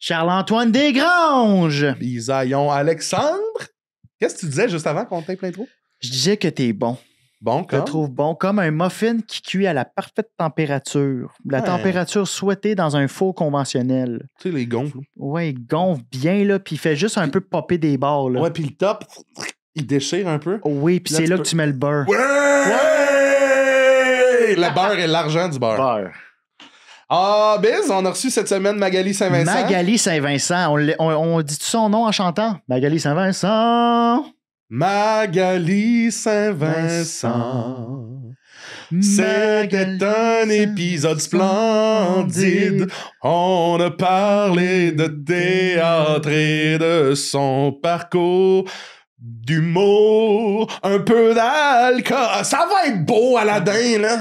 Charles-Antoine Desgranges. Isaïon Alexandre. Qu'est-ce que tu disais juste avant qu'on tape l'intro? Je disais que t'es bon. Bon, Je te trouve bon, comme un muffin qui cuit à la parfaite température. La température souhaitée dans un four conventionnel. Tu sais, les gonfles. Ouais, il gonfle bien, là, puis il fait juste un peu popper des barres, là. Ouais, puis le top, il déchire un peu. Oui, puis c'est là que tu mets le beurre. Ouais! Le beurre et l'argent du beurre. Beurre. Ah, Biz, on a reçu cette semaine Magali Saint-Vincent. Magali Saint-Vincent. On dit son nom en chantant? Magali Saint-Vincent. Magali Saint-Vincent. C'était un épisode splendide. On a parlé de théâtre et de son parcours, d'humour, un peu d'alcool. Ça va être beau, Aladdin, là.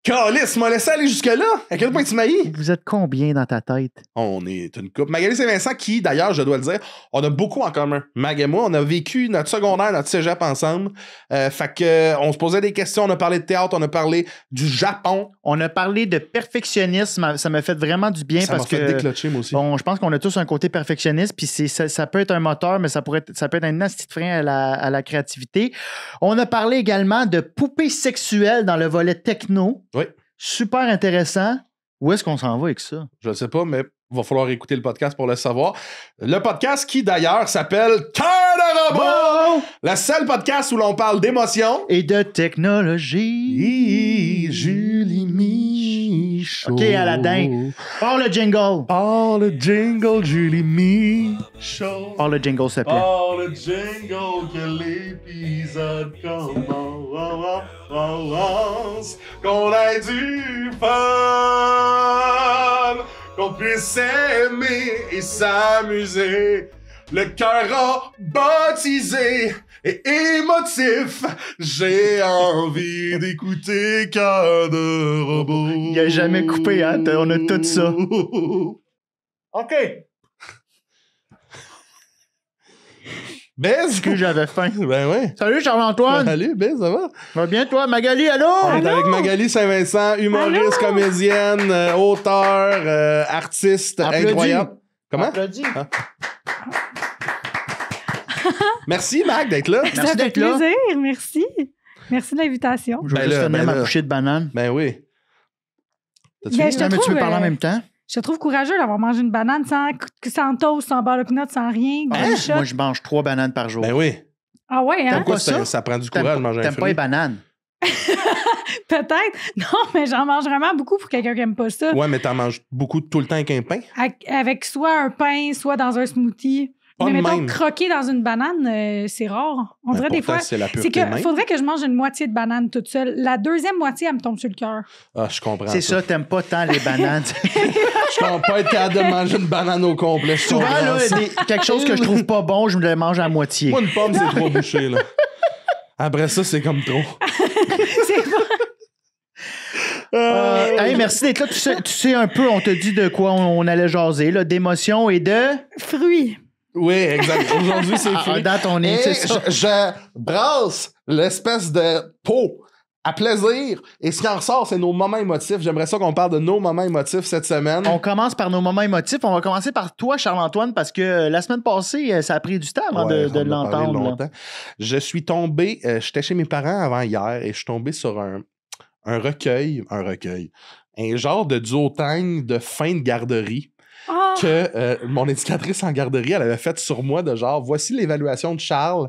Calice, m'a laissé aller jusque-là. À quel point tu m'haïs? Vous êtes combien dans ta tête? On est une couple. Magali Saint-Vincent, qui, d'ailleurs, je dois le dire, on a beaucoup en commun. Mag et moi, on a vécu notre secondaire, notre cégep ensemble. Fait que, on se posait des questions, on a parlé de théâtre, on a parlé du Japon. On a parlé de perfectionnisme. Ça m'a fait vraiment du bien parce que... Ça m'a fait déclencher, moi aussi. Bon, je pense qu'on a tous un côté perfectionniste, puis ça peut être un moteur, mais ça peut être un nasty de frein à la créativité. On a parlé également de poupées sexuelles dans le volet techno. Oui. Super intéressant. Où est-ce qu'on s'en va avec ça? Je ne sais pas, mais il va falloir écouter le podcast pour le savoir. Le podcast qui, d'ailleurs, s'appelle Cœur de robot! Le seul podcast où l'on parle d'émotion. Et de technologie. Julie Michaud. OK, Aladdin. Par le jingle. Par le jingle, Julie Michaud. Par le jingle, s'il te plaît. Par le jingle, que l'épisode commence. Qu'on ait du fun. Qu'on puisse s'aimer et s'amuser. Le cœur baptisé et émotif. J'ai envie d'écouter Cœur de robot. Il a jamais coupé, hein? On a tout ça. OK. Bez? Que j'avais faim. Ben ouais. Salut Charles-Antoine. Salut, Bez, ça va? Va bien toi? Magali, allô? On est avec Magali Saint-Vincent, humoriste, comédienne, auteur, artiste, Applaudis. incroyable. Comment? Applaudis. Ah. Merci, Mag, d'être là. Merci Ça fait d'être là. plaisir, merci. Merci de l'invitation. Je vais juste tenir ma bouchée de banane. Ben oui. T'as-tu Ben, fini? je te Non, mais tu trouve, veux parler en même temps? Je te trouve courageux d'avoir mangé une banane sans toast, sans beurre de pinot, sans rien. Hein? One shot. Moi, je mange 3 bananes par jour. Ben oui. Ah ouais, hein? T'aimes pas Pourquoi ça? ça prend du T'aimes courage de pas- manger un T'aimes pas fruit? les bananes? Peut-être. Non, mais j'en mange vraiment beaucoup pour quelqu'un qui aime pas ça. Ouais, mais t'en manges beaucoup tout le temps avec un pain? Avec soit un pain, soit dans un smoothie. Pas mais de mettons, même. croquer dans une banane, c'est rare. On dirait des pourtant, fois... c'est la C'est pureté que même. faudrait que je mange une moitié de banane toute seule. La deuxième moitié, elle me tombe sur le cœur. Ah, je comprends. C'est ça, t'aimes pas tant les bananes. Je comprends pas être capable de manger une banane au complet. Je Souvent, comprends là, ça. quelque chose que je trouve pas bon, je me le mange à moitié. Moi, une pomme, c'est trop bouché, là. Après ça, c'est comme trop. C'est Hey, merci d'être là. Tu sais un peu, on t'a dit de quoi on allait jaser, là, d'émotion et de... fruit. Oui, exact. Aujourd'hui, c'est fruit. Dans ton nez, Et c'est ça. je brasse l'espèce de pot à plaisir. Et ce qui en ressort, c'est nos moments émotifs. J'aimerais ça qu'on parle de nos moments émotifs cette semaine. On commence par nos moments émotifs. On va commencer par toi, Charles-Antoine, parce que la semaine passée, ça a pris du temps avant Ouais, de on en a parlé l'entendre. là. longtemps. Je suis tombé, j'étais chez mes parents avant hier et je suis tombé sur un recueil, un genre de duotang de fin de garderie Ah! que mon éducatrice en garderie, elle avait fait sur moi de genre, voici l'évaluation de Charles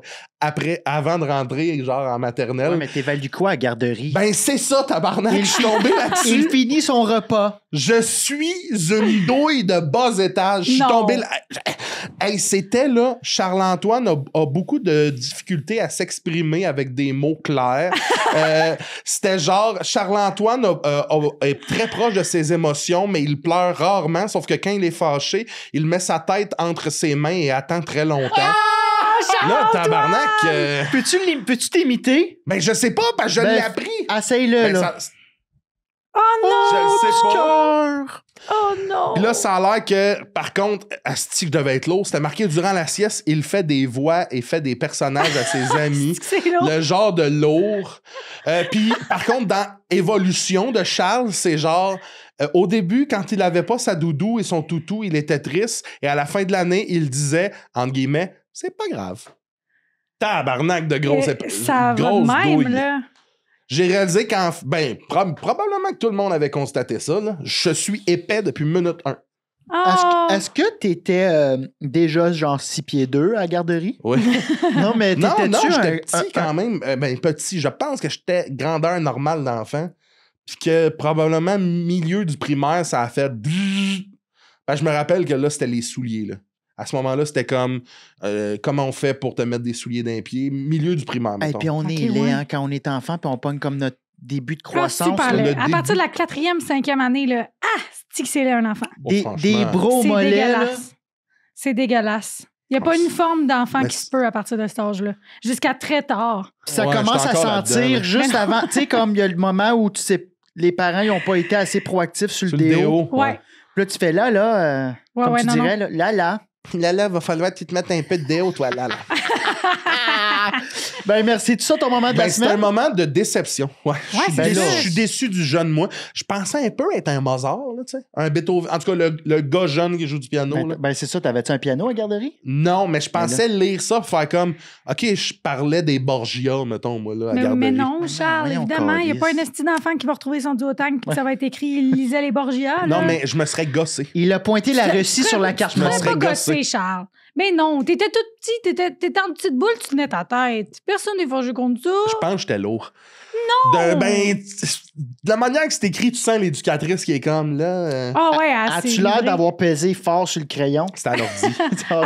avant de rentrer genre en maternelle. Ouais, mais t'évalues quoi à garderie? Ben c'est ça, tabarnak, je suis tombé là-dessus. Il finit son repas. Je suis une douille de bas étage. Je suis Non. tombé là. Hey, c'était là, Charles-Antoine a beaucoup de difficultés à s'exprimer avec des mots clairs. C'était genre, Charles-Antoine est très proche de ses émotions, mais il pleure rarement, sauf que quand il est fâché, il met sa tête entre ses mains et attend très longtemps. Là, tabarnak... Peux-tu t'imiter? Ben, je sais pas, parce que je Ben, l'ai appris. Essaye-le, Ben, là. Oh non! Je le sais pas. Cœur! Oh non! Puis là, ça a l'air que, par contre, asti que devait être lourd, c'était marqué durant la sieste, il fait des voix et fait des personnages à ses amis. C'est lourd. Le genre de lourd. Puis, par contre, dans Évolution de Charles, c'est genre... au début, quand il avait pas sa doudou et son toutou, il était triste. Et à la fin de l'année, il disait, entre guillemets, c'est pas grave. Tabarnak de grosse Ça va de grosse même, douille. là. J'ai réalisé probablement que tout le monde avait constaté ça. Là. Je suis épais depuis minute 1. Oh. Est-ce que t'étais déjà genre 6 pieds 2 à la garderie? Oui. Non, mais non, t'étais-tu j'étais un- petit quand même. Petit. Je pense que j'étais grandeur normale d'enfant. Puis que probablement, milieu du primaire, ça a fait... je me rappelle que là, c'était les souliers. Là. À ce moment-là, c'était comme... comment on fait pour te mettre des souliers d'un pied? Milieu du primaire, Et mettons. puis on Ok, est laid ouais. hein, quand on est enfant, puis on pogne comme notre début de Ah, croissance. super là. laid. le À début. partir de la 4e, 5e année, là, c'est que c'est laid, un enfant. Des franchement. bros C'est mollets. là. dégueulasse. C'est dégueulasse. Il n'y a pas une forme d'enfant Mais qui se peut à partir de cet âge-là. Jusqu'à très tard. Puis ça Ouais, commence j'étais à encore sentir là-dedans, là. juste avant. Tu sais, comme il y a le moment où tu sais, les parents n'ont pas été assez proactifs sur le déo. Ouais. Puis là, tu fais là, Ouais, comme ouais, tu non, dirais, non. là. Là, va falloir que tu te mettes un peu de déo, toi, là. Ben merci. Tout ça, ton moment de la C'est un semaine? moment de déception. Ouais, c'est ça. je suis déçu du jeune moi. Je pensais un peu être un Mozart, là, tu sais. Un Beethoven. En tout cas, le gars jeune qui joue du piano. là. Ben c'est ça, t'avais-tu un piano à la garderie? Non, mais je pensais lire ça pour faire comme... OK, je parlais des Borgia, mettons, moi, là, à Mais garderie. non, Charles, voyons, évidemment, il n'y a câlisse. pas un esti d'enfant qui va retrouver son duotang puis que ça va être écrit il lisait les Borgia. Non, là. mais je me serais gossé. Il a pointé la Russie sur la carte je me Tu monde. serais serais pas gossé. gossé, Charles. Mais non, t'étais tout petit, t'étais en petite boule, tu tenais ta tête. Personne n'est fâché contre ça. Je pense que j'étais lourd. Non! De la manière que c'est écrit, tu sens l'éducatrice qui est comme, là... Ah ouais, assez. As-tu l'air d'avoir pesé fort sur le crayon? C'était à l'ordi.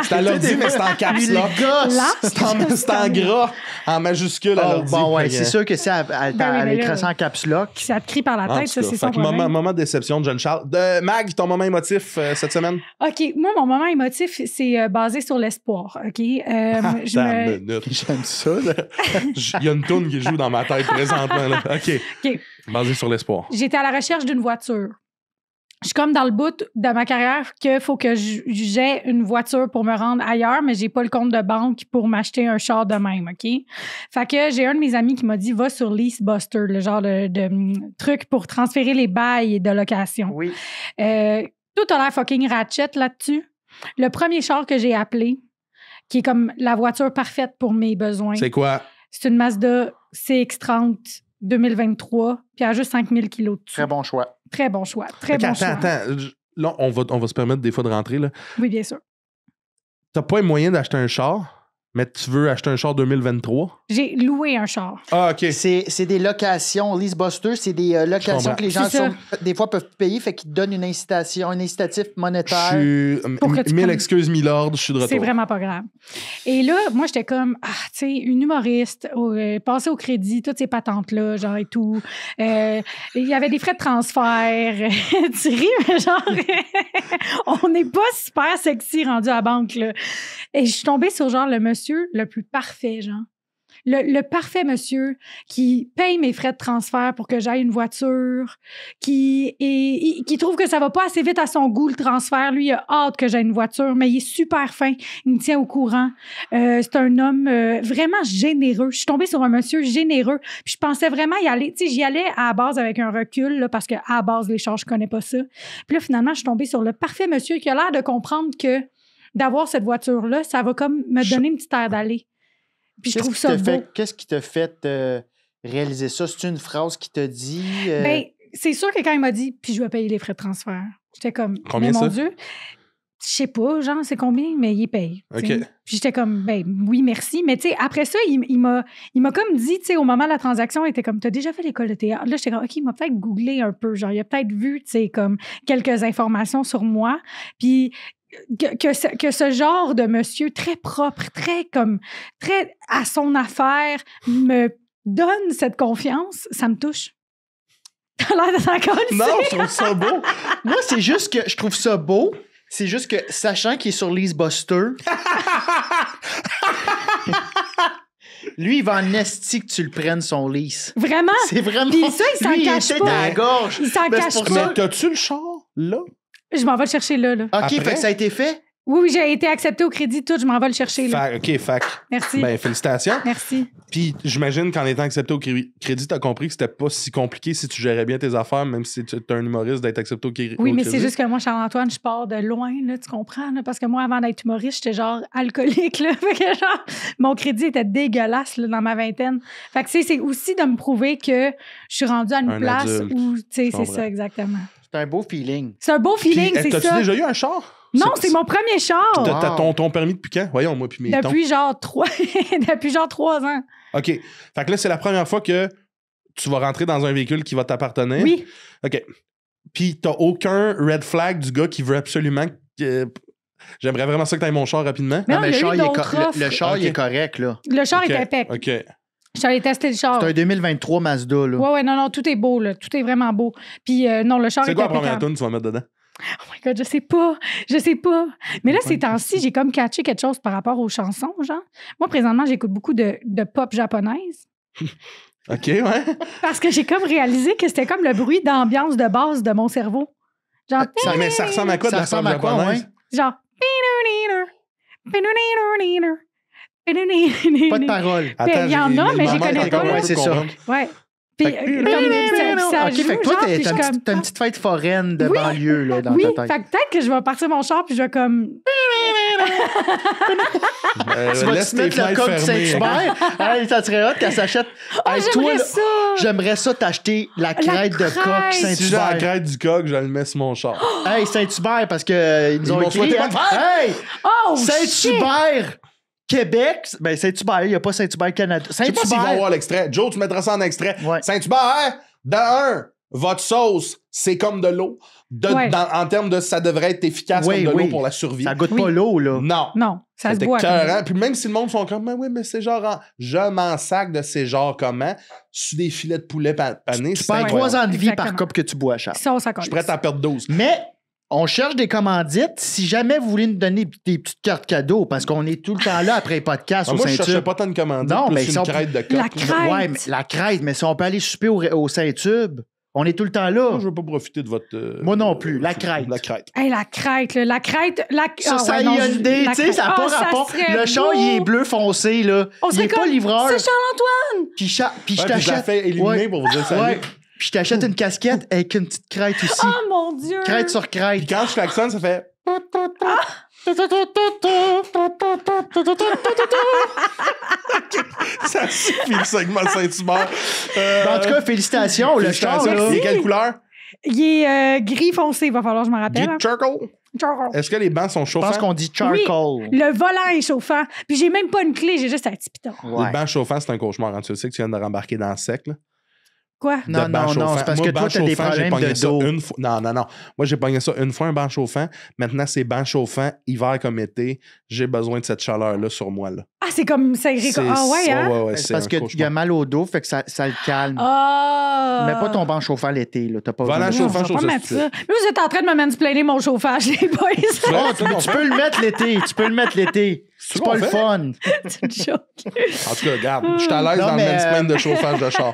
C'était à l'ordi, mais c'était en caps Lui, lock. les gosses! Là? C'est en gras, en majuscule à Oh, l'ordi. bon, ouais, Fait que- c'est sûr que si elle Ben oui, mais écrit là- ça en caps lock. Qui ça te crie par la En tête, tout ça, cas, c'est fait son que moment, problème. moment de déception de John Charles. Mag, ton moment émotif cette semaine? OK, moi, mon moment émotif, c'est basé sur l'espoir, OK? Je Attends me- une minute. J'aime ça, là. Il y a une toune qui joue dans ma tête présentement. Là. OK. OK. Basé sur l'espoir. J'étais à la recherche d'une voiture. Je suis comme dans le bout de ma carrière qu'il faut que j'ai une voiture pour me rendre ailleurs, mais j'ai pas le compte de banque pour m'acheter un char de même, OK? Fait que j'ai un de mes amis qui m'a dit va sur Leasebuster, le genre de truc pour transférer les bails de location. Oui. Tout a l'air fucking ratchet là-dessus. Le premier char que j'ai appelé, qui est comme la voiture parfaite pour mes besoins, C'est quoi? c'est une Mazda CX-30 2023, puis elle a juste 5000 kilos dessus. Très bon choix. Très bon choix. Très Ok, bon choix. attends. Là, on va se permettre des fois de rentrer. Là. Oui, bien sûr. T'as pas les moyens d'acheter un char, mais tu veux acheter un char 2023? J'ai loué un char. Ah, OK. C'est des locations. Leasebuster, c'est des locations comprends. que les gens C'est ça. des fois peuvent payer, fait qu'ils te donnent une incitation, un incitatif monétaire. Je suis... Pour que tu Mille prennes- excuses, milord, je suis de C'est retour. vraiment pas grave. Et là, moi, j'étais comme, tu sais, une humoriste, passer au crédit, toutes ces patentes-là, genre et tout. Il y avait des frais de transfert. Tu ris, mais genre, on n'est pas super sexy rendu à la banque, là. Et je suis tombée sur, genre, le monsieur le plus parfait, genre. Le parfait monsieur qui paye mes frais de transfert pour que j'aille une voiture, qui trouve que ça va pas assez vite à son goût, le transfert. Lui, il a hâte que j'aie une voiture, mais il est super fin. Il me tient au courant. C'est un homme vraiment généreux. Je suis tombée sur un monsieur généreux. Puis je pensais vraiment y aller. Tu sais, j'y allais à la base avec un recul, là, parce qu'à la base, les charges, je connais pas ça. Puis là, finalement, je suis tombée sur le parfait monsieur qui a l'air de comprendre que d'avoir cette voiture-là, ça va comme me donner une petite aire d'aller. Puis je trouve ça beau. Qu'est-ce qui t'a fait réaliser ça? C'est une phrase qui t'a dit. Ben, c'est sûr que quand il m'a dit, puis je vais payer les frais de transfert, j'étais comme, Combien mais mon ça? Dieu, je sais pas, genre, c'est combien, mais il paye. OK. t'sais. Puis j'étais comme, ben oui, merci. Mais tu sais, après ça, il m'a comme dit, tu sais, au moment de la transaction, il était comme, t'as déjà fait l'école de théâtre? Là, j'étais comme, OK, il m'a peut-être googlé un peu. Genre, il a peut-être vu, tu sais, comme quelques informations sur moi. Puis que ce genre de monsieur très propre, très à son affaire, me donne cette confiance, ça me touche. T'as l'air de t'en coller. Non, je trouve ça beau. Moi, c'est juste que je trouve ça beau. C'est juste que, sachant qu'il est sur Leasebuster, Lui, il va en esti que tu le prennes son lease. Vraiment? C'est vraiment. Puis ça, il s'en Lui, cache était pas. dans la gorge. Il s'en Ben, cache c'est pour pas. Mais t'as-tu le char, là? Je m'en vais le chercher là. OK, Après? fait que ça a été fait? Oui, j'ai été acceptée au crédit, tout. Je m'en vais le chercher là. Fac. Merci. Ben, félicitations. Merci. Puis j'imagine qu'en étant accepté au crédit, t'as compris que c'était pas si compliqué si tu gérais bien tes affaires, même si tu es un humoriste, d'être accepté au crédit. Oui, mais c'est juste que moi, Charles-Antoine, je pars de loin, là, tu comprends? Là, parce que moi, avant d'être humoriste, j'étais genre alcoolique. Là, fait que genre, mon crédit était dégueulasse là, dans ma vingtaine. Fait que c'est aussi de me prouver que je suis rendue à une Un place adulte, où, tu sais, c'est comprends. ça, exactement. C'est un beau feeling. C'est un beau feeling, c'est t'as-tu ça. déjà eu un char? Non, c'est mon premier char. T'as ton permis depuis quand? Voyons, moi, puis mes tons. Depuis genre 3 ans. OK. Fait que là, c'est la première fois que tu vas rentrer dans un véhicule qui va t'appartenir. Oui. OK. Puis t'as aucun red flag du gars qui veut absolument que... J'aimerais vraiment ça que t'ailles mon char rapidement. Mais non, le il y a char, eu d'autres offres. le char, il est Ok. correct, là. Le char OK. était impec. OK. Je suis allée tester le char. C'est un 2023 Mazda, là. Ouais, non, tout est beau, là. Tout est vraiment beau. Puis non, le char C'est est quoi la première impeccable. tune que tu vas mettre dedans? Oh my God, je sais pas. Mais là, ces temps-ci, j'ai comme catché quelque chose par rapport aux chansons, genre. Moi, présentement, j'écoute beaucoup de pop japonaise. OK, ouais. Parce que j'ai comme réalisé que c'était comme le bruit d'ambiance de base de mon cerveau. Genre, Mais ça ressemble à quoi de Ça la pop ressemble à quoi, japonaise? genre. Pas de parole. Ben, il y en a, mais j'y maman connais est encore pas. un Ouais, peu c'est ça. convaincue. Ouais. Puis, Fait que- comme ça OK, joue, fait que toi, genre, puis je t'as suis comme... une petite fête foraine de Oui. banlieue, là, dans Oui, ta fait tête. que peut-être que je vais partir mon char puis je vais comme... Tu vas Laisse te tes mettre le fenêtres code fermées. Saint-Hubert. Hey, ça serait hot qu'elle s'achète. Hey, toi, j'aimerais là, ça! j'aimerais ça t'acheter la crête de crête. coq Si j'ai la Saint-Hubert. crête du coq, je le mets sur mon char. Hey, Saint-Hubert, parce qu'ils nous Ils ont m'ont écrit. souhaité hein. bonne fête. Hey! Oh, shit! Saint-Hubert! Québec, ben Saint-Hubert, il n'y a pas Saint-Hubert Canada. Je sais pas s'ils vont Saint-Hubert, voir l'extrait. Joe, tu mettras ça en extrait. Ouais. Saint-Hubert, votre sauce, c'est comme de l'eau. Ouais. En termes de ça devrait être efficace Oui, comme de oui. l'eau pour la survie. ça goûte Oui. pas l'eau, là. Non. Non, ça se C'était boit. écœurant. Puis même si le monde sont comme, mais oui, mais c'est genre, je m'en sac de ces genres comment, sur des filets de poulet panés. Tu perds 3 ans de vie par Exactement. coupe que tu bois, Charles. Ça, ça Je compte. suis prêt à perdre 12. Mais on cherche des commandites. Si jamais vous voulez nous donner des petites cartes cadeaux, parce qu'on est tout le temps là après les podcasts au Moi, je cherchais Saint-Tube. pas tant de commandes. Non, mais plus si une on- crête de coq. La là. crête. Ouais, mais la crête, mais si on peut aller souper au Saint-Tube, on est tout le temps là. Moi, je veux pas profiter de votre. Moi non plus, la crête. La crête. Hey, la crête, là, la crête. Ça, Ah, ça ouais, y non, a une idée, la tu sais, crête. ça n'a pas Ah, ça rapport. serait Le char, beau. il est bleu foncé, là. On Il serait est pas comme, livreur. C'est Charles-Antoine! Puis je Ouais, puis je la t'achète. fais éliminer Ouais. pour vous dire salut. Ouais. Puis je t'achète une casquette avec une petite crête aussi. Oh mon Dieu! Crête sur Puis crête. quand je klaxonne, ça fait. Ça suffit le segment Saint-Hubert. En tout cas, félicitations, le char, félicitations. là. Il est quelle couleur? Il est gris foncé, il va falloir que je m'en rappelle. Gris charcoal. Charles. Est-ce que les bancs sont Je chauffants? pense qu'on dit charcoal. Le volant est chauffant. Puis j'ai même pas une clé, j'ai juste un petit piton. Ouais. Les bancs chauffants, c'est un cauchemar. Hein. Tu sais que tu viens de rembarquer dans le sec. Là. Quoi? Non, De banc non, chauffant. c'est parce Moi, que toi, banc t'as des chauffant, j'ai problèmes pogné de ça dos. une fois. Non. Moi, j'ai pogné ça une fois, un banc chauffant. Maintenant, c'est banc chauffant, hiver comme été. J'ai besoin de cette chaleur-là sur moi. Là. Ah, c'est comme ça. Ah ouais, hein? Ouais, C'est c'est parce un qu'il y a cauchemar. mal au dos, fait que ça le calme. Ah! Mais pas ton banc chauffant l'été, là. T'as pas Voilà, besoin de- chauffant, Non, je vais chose pas de mettre ça. Mais vous êtes en train de me mansplainer mon chauffage, les boys. Oh, tu peux le mettre l'été. Tu peux le mettre l'été. C'est C'est pas qu'on le fait? fun. C'est une joke. En tout cas, regarde, je suis à l'aise Non, dans le mais, même semaine de chauffage de char.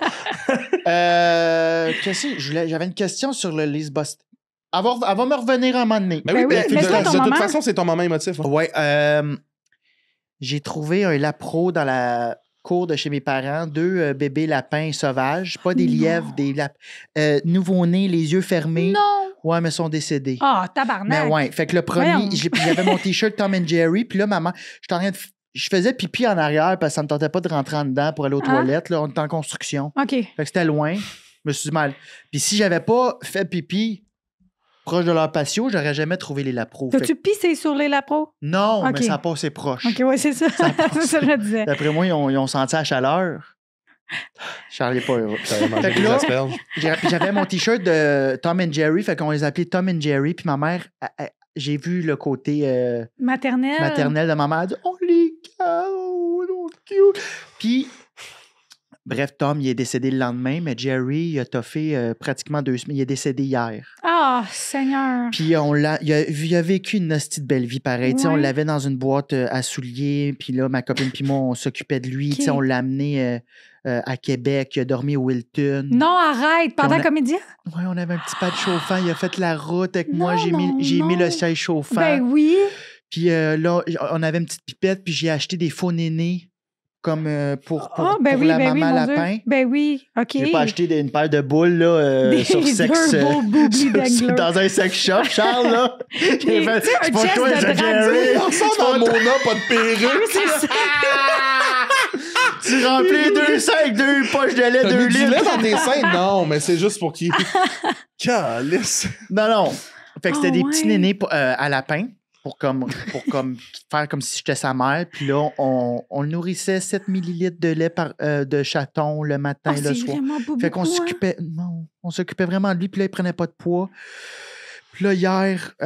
Qu'est-ce que j'avais une question sur le Lise Boston. Elle va me revenir un moment donné. Mais oui, Ben oui, mais mais c'est pas ton de toute moment. façon, c'est ton moment émotif. Hein. Ouais, j'ai trouvé un lapro dans la cour de chez mes parents, 2 bébés lapins sauvages, pas des Non. lièvres, des nouveau-nés, les yeux fermés. Non! Ouais, mais ils sont décédés. Ah, Mais tabarnak! ouais, fait que le premier, Voyons. puis j'avais mon t-shirt Tom and Jerry, puis là, maman, j'étais en train de. Je faisais pipi en arrière parce que ça me tentait pas de rentrer en dedans pour aller aux Ah. toilettes. Là, on était en construction. OK. Fait que c'était loin. Je me suis dit mal. Puis si j'avais pas fait pipi proche de leur patio, j'aurais jamais trouvé les lapros. Fait T'as-tu que- pissé sur les lapros? Non, Ok. mais ça a passé proche. OK, ouais, c'est ça. c'est ça que je me disais. D'après moi, ils ont senti la chaleur. Charles n'est pas heureux. T'avais mangé Fait que des là- asperges. Puis j'avais mon t-shirt de Tom and Jerry, fait qu'on les appelait Tom and Jerry. Puis ma mère, j'ai vu le côté Maternelle? maternel de ma mère. Elle a dit, oh les gars, oh, donc cute. Puis Bref, Tom, il est décédé le lendemain, mais Jerry, il a toffé pratiquement 2 semaines. Il est décédé hier. Ah, Seigneur. Puis il a vécu une hostie de belle vie pareil. Ouais. On l'avait dans une boîte à souliers. Puis là, ma copine puis moi, on s'occupait de lui. Ok. On l'a amené à Québec. Il a dormi au Wilton. Non, arrête. Pendant on a- comédien? Oui, on avait un petit pad chauffant. Il a fait la route avec moi. Non, J'ai mis non. le siège chauffant. Ben oui. Puis là, on avait une petite pipette. Puis j'ai acheté des faux nénés comme pour Ah, ben pour oui, la ben oui, maman mon Dieu. lapin. Ben oui, OK. J'ai pas acheté une paire de boules là, Des sur sexe deux beaux boobly dangler. dans un sex shop, Charles. Là. J'ai Tu sais, un c'est pas chest toi, de c'est drag Jerry. Il ressemble à Mona, pas de perruque. C'est ça. Tu remplis 2 sacs avec 2 poches de lait, T'as 2 mis du lait litres. dans tes seins? Non, mais c'est juste pour qu'il... Calice. Non. Fait que c'était Ah, des ouais. petits nénés à lapin pour faire comme si j'étais sa mère. Puis là, on le nourrissait 7 millilitres de lait de chaton le matin Ah, et le c'est soir. vraiment pas Fait qu'on beaucoup, hein. s'occupait. Non, on s'occupait vraiment de lui, puis là, il prenait pas de poids. Puis là,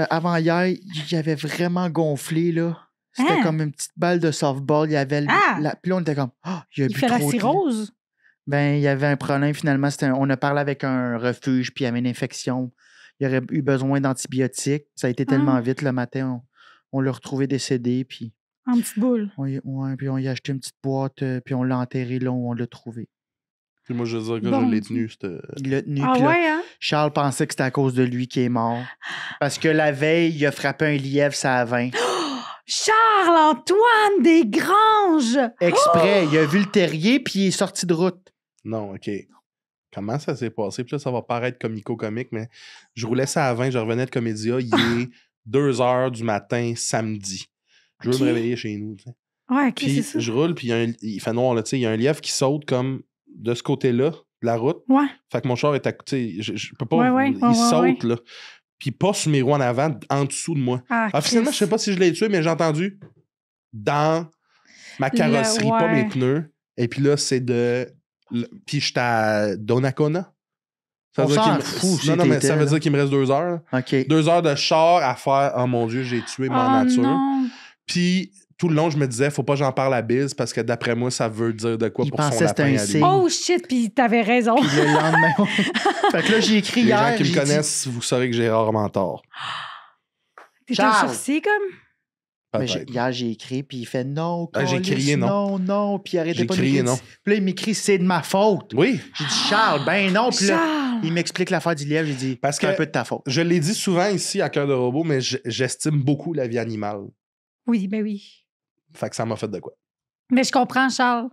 avant-hier, il avait vraiment gonflé, là. C'était Hein? comme une petite balle de softball. Il avait Ah! Puis là, on était comme, il a Il bu fait la trop de lait. cirrhose. Ben, il y avait un problème, finalement. On a parlé avec un refuge, puis il y avait une infection. Il aurait eu besoin d'antibiotiques. Ça a été tellement vite le matin. On l'a retrouvé décédé, puis En petite boule. puis on y a acheté une petite boîte, puis on l'a enterré là où on l'a trouvé. Puis moi, je veux dire que Bon je l'ai Dieu. tenu, c'était... Il l'a tenu, Ah puis là, ouais, hein? Charles pensait que c'était à cause de lui qu'il est mort. Parce que la veille, il a frappé un lièvre, ça a 20. Charles-Antoine Desgranges! Exprès, il a vu le terrier, puis il est sorti de route. Non, OK. Comment ça s'est passé? Puis là, ça va paraître comico-comique, mais je roulais ça à 20, je revenais de Comédia. Il est 2 heures du matin, samedi. Je veux OK. me réveiller chez nous, tu sais. Ouais, OK, Puis c'est ça. je roule, puis il fait noir, là, tu sais. Il y a un lièvre qui saute comme de ce côté-là, de la route. Ouais. Fait que mon char est à côté. Je peux pas... Ouais, il saute, là. Puis pas sur mes roues en avant, en dessous de moi. Ah, Finalement, je sais pas si je l'ai tué, mais j'ai entendu dans ma carrosserie, pas ouais. mes pneus. Et puis là, c'est de... Puis j'étais à Donnacona. Ça On veut dire s'en qu'il me- fout, Non, non, mais c'était, ça veut là. dire qu'il me reste 2 heures. OK. 2 heures de char à faire. Oh mon Dieu, j'ai tué ma Oh nature. non. Puis tout le long, je me disais, faut pas que j'en parle à Biz parce que d'après moi, ça veut dire de quoi Il pour son pensait que c'était lapin un à lui. signe. Oh shit, puis t'avais raison. Puis le lendemain... fait que là, j'ai écrit Les hier. gens qui me j'ai dit- connaissent, vous saurez que j'ai rarement tort. T'étais Charles. sursis comme? Mais Peut-être. hier, j'ai écrit, puis il fait non, Ah, j'ai câlisse, crié non. non, puis il arrêtait J'ai pas crié de non. Puis là, il m'écrit, c'est de ma faute. Oui, J'ai dit, Charles, ben non. Puis là, Charles! il m'explique l'affaire du lièvre. J'ai dit, Parce c'est un que- peu de ta faute. je l'ai dit souvent ici à Cœur de Robot, mais j'estime beaucoup la vie animale. Oui, ben oui. Fait que ça m'a fait de quoi. Mais je comprends, Charles.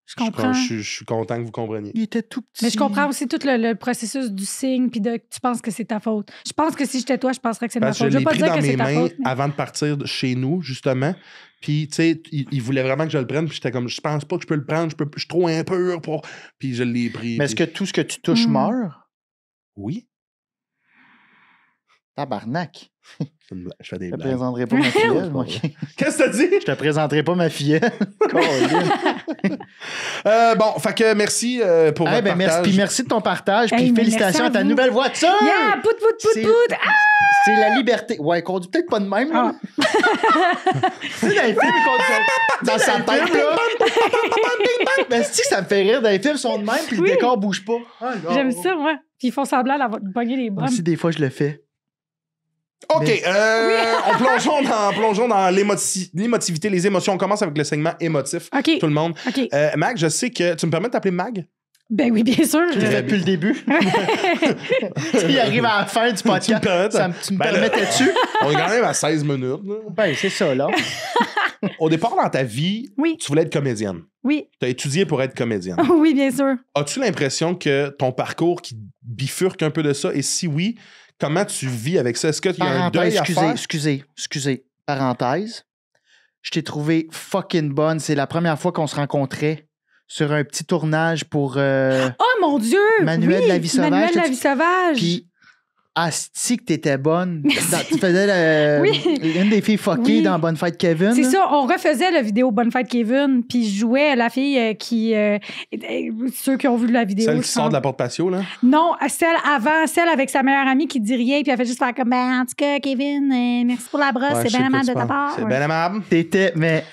Je comprends. Je suis content que vous compreniez. Il était tout petit. Mais je comprends aussi tout le processus du signe, puis de tu penses que c'est ta faute. Je pense que si j'étais toi, je penserais que c'est de ma Parce que faute. je Je veux l'ai pas pris dire dans que c'est mes ta mains faute. mais- avant de partir de chez nous, justement. Puis, tu sais, il voulait vraiment que je le prenne. Puis j'étais comme, je pense pas que je peux le prendre. Je suis trop impur pour... Puis je l'ai pris. Mais est-ce que puis- tout ce que tu touches Hmm. meurt? Oui. Tabarnak. Je fais des Je te blagues. présenterai pas ma fillette. moi. Qu'est-ce que t'as dit? Je te présenterai pas ma fillette. Colin. Bon, fait que merci pour Eh votre ben, merci, partage. puis merci de ton partage. Hey, Puis mais félicitations merci à ta à vous. nouvelle voiture. Yeah! Pout, pout, pout, C'est- pout! Ah! C'est la liberté. Ouais, il conduit peut-être pas de même. Là. Tu sais, dans les films, il conduit dans sa tête. Là. Ben, c'est que ça me fait rire. Dans les films, ils sont de même, puis Oui. le décor bouge pas. Ah, là. J'aime ça, moi. Puis ils font semblant d'avoir de bugger les Moi bombes. aussi, des fois, je le fais. OK, plongeons dans l'émotivité, les émotions. On commence avec le segment émotif. OK. Tout le monde. OK. Mag, je sais que... Tu me permets de t'appeler Mag? Ben oui, bien sûr. Très depuis le début. Il arrive à la fin du Tu me podcast. permets, Tu me Ben là- permettais-tu? On est quand même à 16 minutes. Là. Ben, c'est ça, là. Au départ, dans ta vie, Oui, tu voulais être comédienne. oui. Tu as étudié pour être comédienne. Oui, bien sûr. As-tu l'impression que ton parcours qui bifurque un peu de ça? Et si oui, comment tu vis avec ça? Est-ce qu'il y a un deuil Parenthèse, à faire? excusez. Parenthèse. Je t'ai trouvé fucking bonne. C'est la première fois qu'on se rencontrait sur un petit tournage pour... Oh mon Dieu! Manuel oui, de la vie sauvage, Manuel de la t'as-tu- vie sauvage. Puis, asti que t'étais bonne. Merci. Tu faisais Oui. une des filles fuckées Oui. dans Bonne Fête Kevin. C'est là. ça, on refaisait la vidéo Bonne Fête Kevin, puis je jouais la fille ceux qui ont vu la vidéo. Celle je qui sort de la porte patio, là? Non, celle avant, celle avec sa meilleure amie qui dit rien, puis elle fait juste faire comme, ben, en tout cas, Kevin, merci pour la brosse, Ouais, c'est je sais bien de quoi aimable tu de ta parles. part. C'est Ouais. bien aimable. T'étais, mais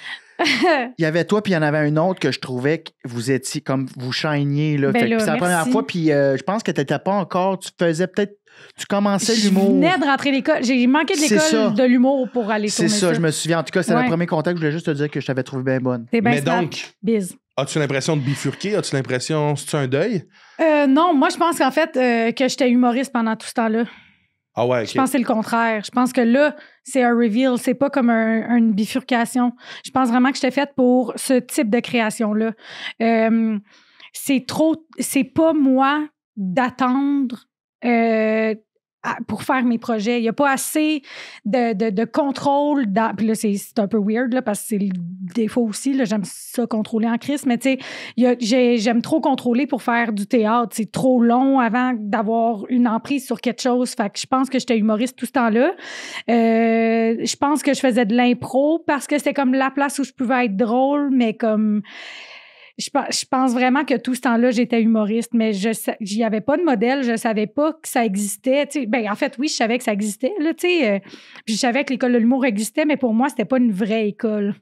Il y avait toi, puis il y en avait un autre que je trouvais que vous étiez comme vous shiniez. Là. Ben Fait que là, c'est la première merci. fois, puis je pense que tu n'étais pas encore. Tu faisais peut-être. Tu commençais Je l'humour. venais de rentrer à l'école. J'ai manqué de C'est ça. l'école de l'humour pour aller C'est tourner ça, je me souviens. En tout cas, c'était Ouais. le premier contact. Je voulais juste te dire que je t'avais trouvé bien bonne. T'es bien Mais smart. donc, Biz. as-tu l'impression de bifurquer? As-tu l'impression, c'est-tu un deuil? Non, moi, je pense qu'en fait, que j'étais humoriste pendant tout ce temps-là. Ah ouais, Je pense que c'est le contraire. Je pense que là, c'est un reveal. C'est pas comme une bifurcation. Je pense vraiment que j'étais faite pour ce type de création-là. C'est pas moi d'attendre pour faire mes projets. Il n'y a pas assez de contrôle. Puis là, c'est un peu weird, là, parce que c'est le défaut aussi. Là, j'aime ça contrôler en crise, mais tu sais, j'aime trop contrôler pour faire du théâtre. C'est trop long avant d'avoir une emprise sur quelque chose. Fait que je pense que j'étais humoriste tout ce temps-là. Je pense que je faisais de l'impro parce que c'était comme la place où je pouvais être drôle, mais comme... Je pense vraiment que tout ce temps-là, j'étais humoriste, mais j'y avais pas de modèle, je savais pas que ça existait. Ben, en fait, oui, je savais que ça existait, là, puis je savais que l'école de l'humour existait, mais pour moi, c'était pas une vraie école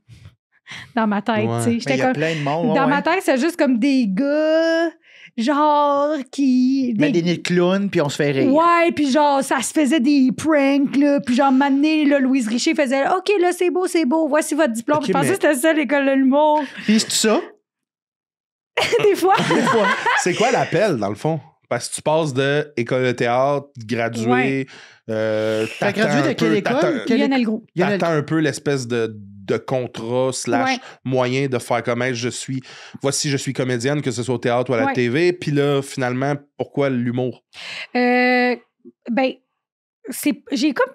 dans ma tête. Ouais. Mais il y a plein de monde. Dans ma tête, c'est juste comme des gars, genre, qui... Mais des nids de clown, puis on se fait rire. Ouais, puis genre, ça se faisait des pranks, là. Puis genre, maintenant, là, Louise Richer faisait « OK, là, c'est beau, voici votre diplôme. OK, Je pensais mais- que c'était ça, l'école de l'humour. Puis c'est ça? Des fois. C'est quoi l'appel, dans le fond? Parce que tu passes de école de théâtre, gradué. Ouais. T'as gradué de quelle école? Lionel Gros. T'attends un peu l'espèce de contrat / Ouais. moyen de faire comme hey, je suis comédienne, que ce soit au théâtre ou à la Ouais. TV. Puis là, finalement, pourquoi l'humour? Ben, j'ai comme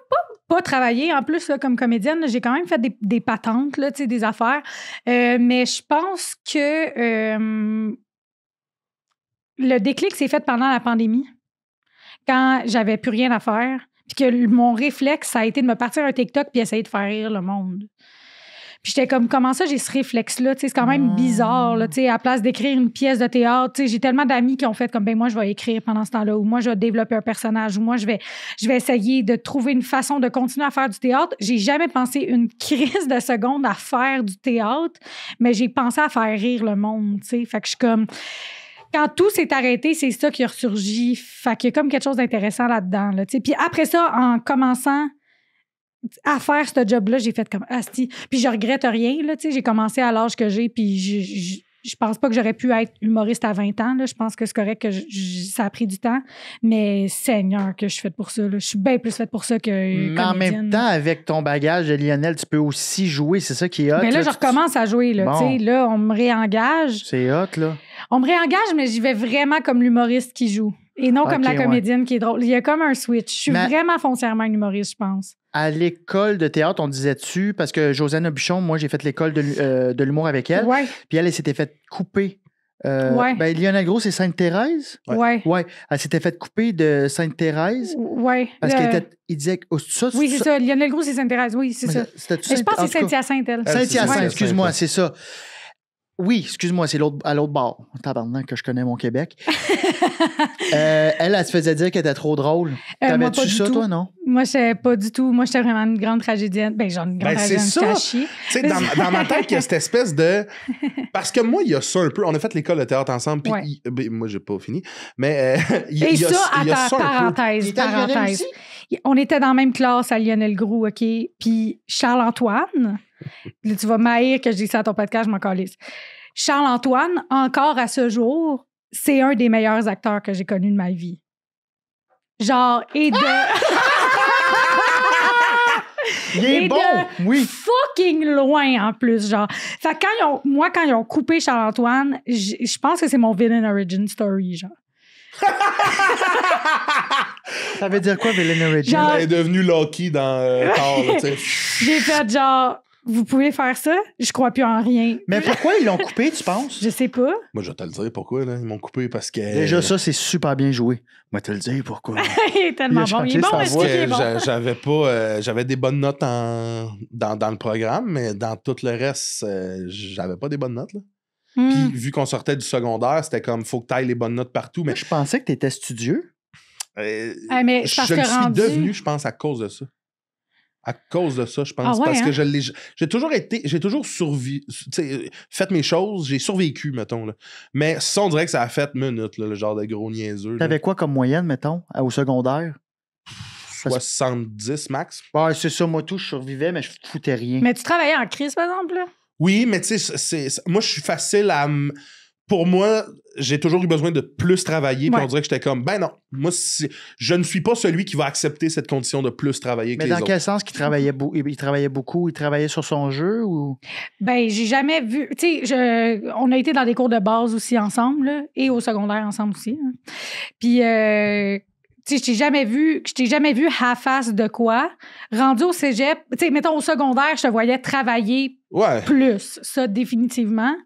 pas travaillé en plus là, comme comédienne. J'ai quand même fait des patentes, là, des affaires. Mais je pense que le déclic s'est fait pendant la pandémie, quand j'avais plus rien à faire. Puis que mon réflexe, ça a été de me partir un TikTok puis essayer de faire rire le monde. Puis j'étais comme, comment ça, j'ai ce réflexe-là? C'est quand même bizarre, là, à la place d'écrire une pièce de théâtre. J'ai tellement d'amis qui ont fait comme, ben moi, je vais écrire pendant ce temps-là, ou moi, je vais développer un personnage, ou moi, je vais essayer de trouver une façon de continuer à faire du théâtre. J'ai jamais pensé une crise de seconde à faire du théâtre, mais j'ai pensé à faire rire le monde, tu sais. Fait que je suis comme... Quand tout s'est arrêté, c'est ça qui a ressurgi. Fait qu'il y a comme quelque chose d'intéressant là-dedans, là, tu sais. Puis après ça, en commençant à faire ce job-là, j'ai fait comme asti. Puis je regrette rien, là, tu sais. J'ai commencé à l'âge que j'ai, puis je pense pas que j'aurais pu être humoriste à 20 ans, là. Je pense que c'est correct que ça a pris du temps. Mais Seigneur, que je suis faite pour ça, là. Je suis bien plus faite pour ça que Mais en même temps, avec ton bagage de Lionel, tu peux aussi jouer. C'est ça qui est hot. Mais là, je recommence à jouer, là, Bon. tu sais. Là, on me réengage. C'est hot, là. On me réengage, mais j'y vais vraiment comme l'humoriste qui joue. Et non comme Ok, la comédienne qui est drôle. Il y a comme un switch. Je suis Mais- vraiment foncièrement une humoriste, je pense. À l'école de théâtre, on disait-tu, parce que Josiane Aubuchon, moi, j'ai fait l'école de l'humour avec elle, Ouais, puis elle s'était fait couper. Ouais. Ben, Lionel Gros, c'est Sainte-Thérèse? ouais, Ouais, elle s'était fait couper de Sainte-Thérèse ouais. parce Le- qu'il disait que ça, Oui, c'est ça. Lionel Gros, c'est Sainte-Thérèse. Oui, c'est Mais ça. c'était-tu Mais je pense que en c'est tout cas, Saint-Hyacinthe, elle. Saint-Hyacinthe, Ouais. excuse-moi, c'est ça. Oui, excuse-moi, c'est à l'autre bord. Tabarnak que je connais mon Québec. Elle se faisait dire qu'elle était trop drôle. Moi, pas T'avais-tu du ça, tout. toi, non? Moi, je sais pas du tout. Moi, j'étais vraiment une grande tragédienne. Ben, genre une grande Ben, c'est tragédienne, ça. j'étais à chier. Tu sais, dans ma tête, il y a cette espèce de... Parce que moi, il y a ça un peu. On a fait l'école de théâtre ensemble, puis Ouais. ben, moi, j'ai pas fini. Mais il y a Et ça, il y a attends, ça un peu. Il parenthèse, était à Lionel parenthèse. aussi? On était dans la même classe à Lionel Gros, OK? Puis Charles-Antoine, là, tu vas m'haïr que je dise ça à ton podcast, je m'en calisse. Charles-Antoine, encore à ce jour, c'est un des meilleurs acteurs que j'ai connus de ma vie. Genre, et de... Il est Et bon, de oui. fucking loin, en plus, genre. Fait que quand ils ont coupé Charles-Antoine, je pense que c'est mon villain origin story, genre. Ça veut dire quoi, Villain Origin? Genre- Elle est devenue Lucky dans Thor, là, tu sais. J'ai fait genre, vous pouvez faire ça? Je crois plus en rien. Mais pourquoi ils l'ont coupé, tu penses? Je sais pas. Moi, je vais te le dire pourquoi, là. Ils m'ont coupé parce que... Déjà, ça, c'est super bien joué. Moi, te le dire pourquoi. Il est tellement Il a bon. Il chanté est bon, sa est-ce voix. qu'il est bon? j'avais pas... j'avais des bonnes notes dans le programme, mais dans tout le reste, j'avais pas des bonnes notes, là. Hmm. Puis, vu qu'on sortait du secondaire, c'était comme, faut que tu ailles les bonnes notes partout. Mais Je pensais que tu étais studieux. Ah, mais c'est parce je que le suis rendu- devenu, je pense, à cause de ça. À cause de ça, je pense. Ah ouais, parce hein? que j'ai toujours fait mes choses, j'ai survécu, mettons. Là. Mais ça, on dirait que ça a fait minute, là, le genre de gros niaiseux. T'avais quoi comme moyenne, mettons, au secondaire? 70 max. Ouais, c'est ça, moi tout, je survivais, mais je foutais rien. Mais tu travaillais en crise, par exemple, là? Oui, mais tu sais, moi, je suis facile à... Pour moi, j'ai toujours eu besoin de plus travailler, puis Ouais. on dirait que j'étais comme, ben non, moi, je ne suis pas celui qui va accepter cette condition de plus travailler que Mais les dans autres. quel sens qu'il travaillait, il travaillait beaucoup? Il travaillait sur son jeu ou... Ben, j'ai jamais vu. Tu sais, on a été dans des cours de base aussi ensemble, là, et au secondaire ensemble aussi. Hein. Puis, tu sais, je t'ai jamais vu half-ass de quoi. Rendu au cégep, tu sais, mettons au secondaire, je te voyais travailler Ouais. plus, ça, définitivement.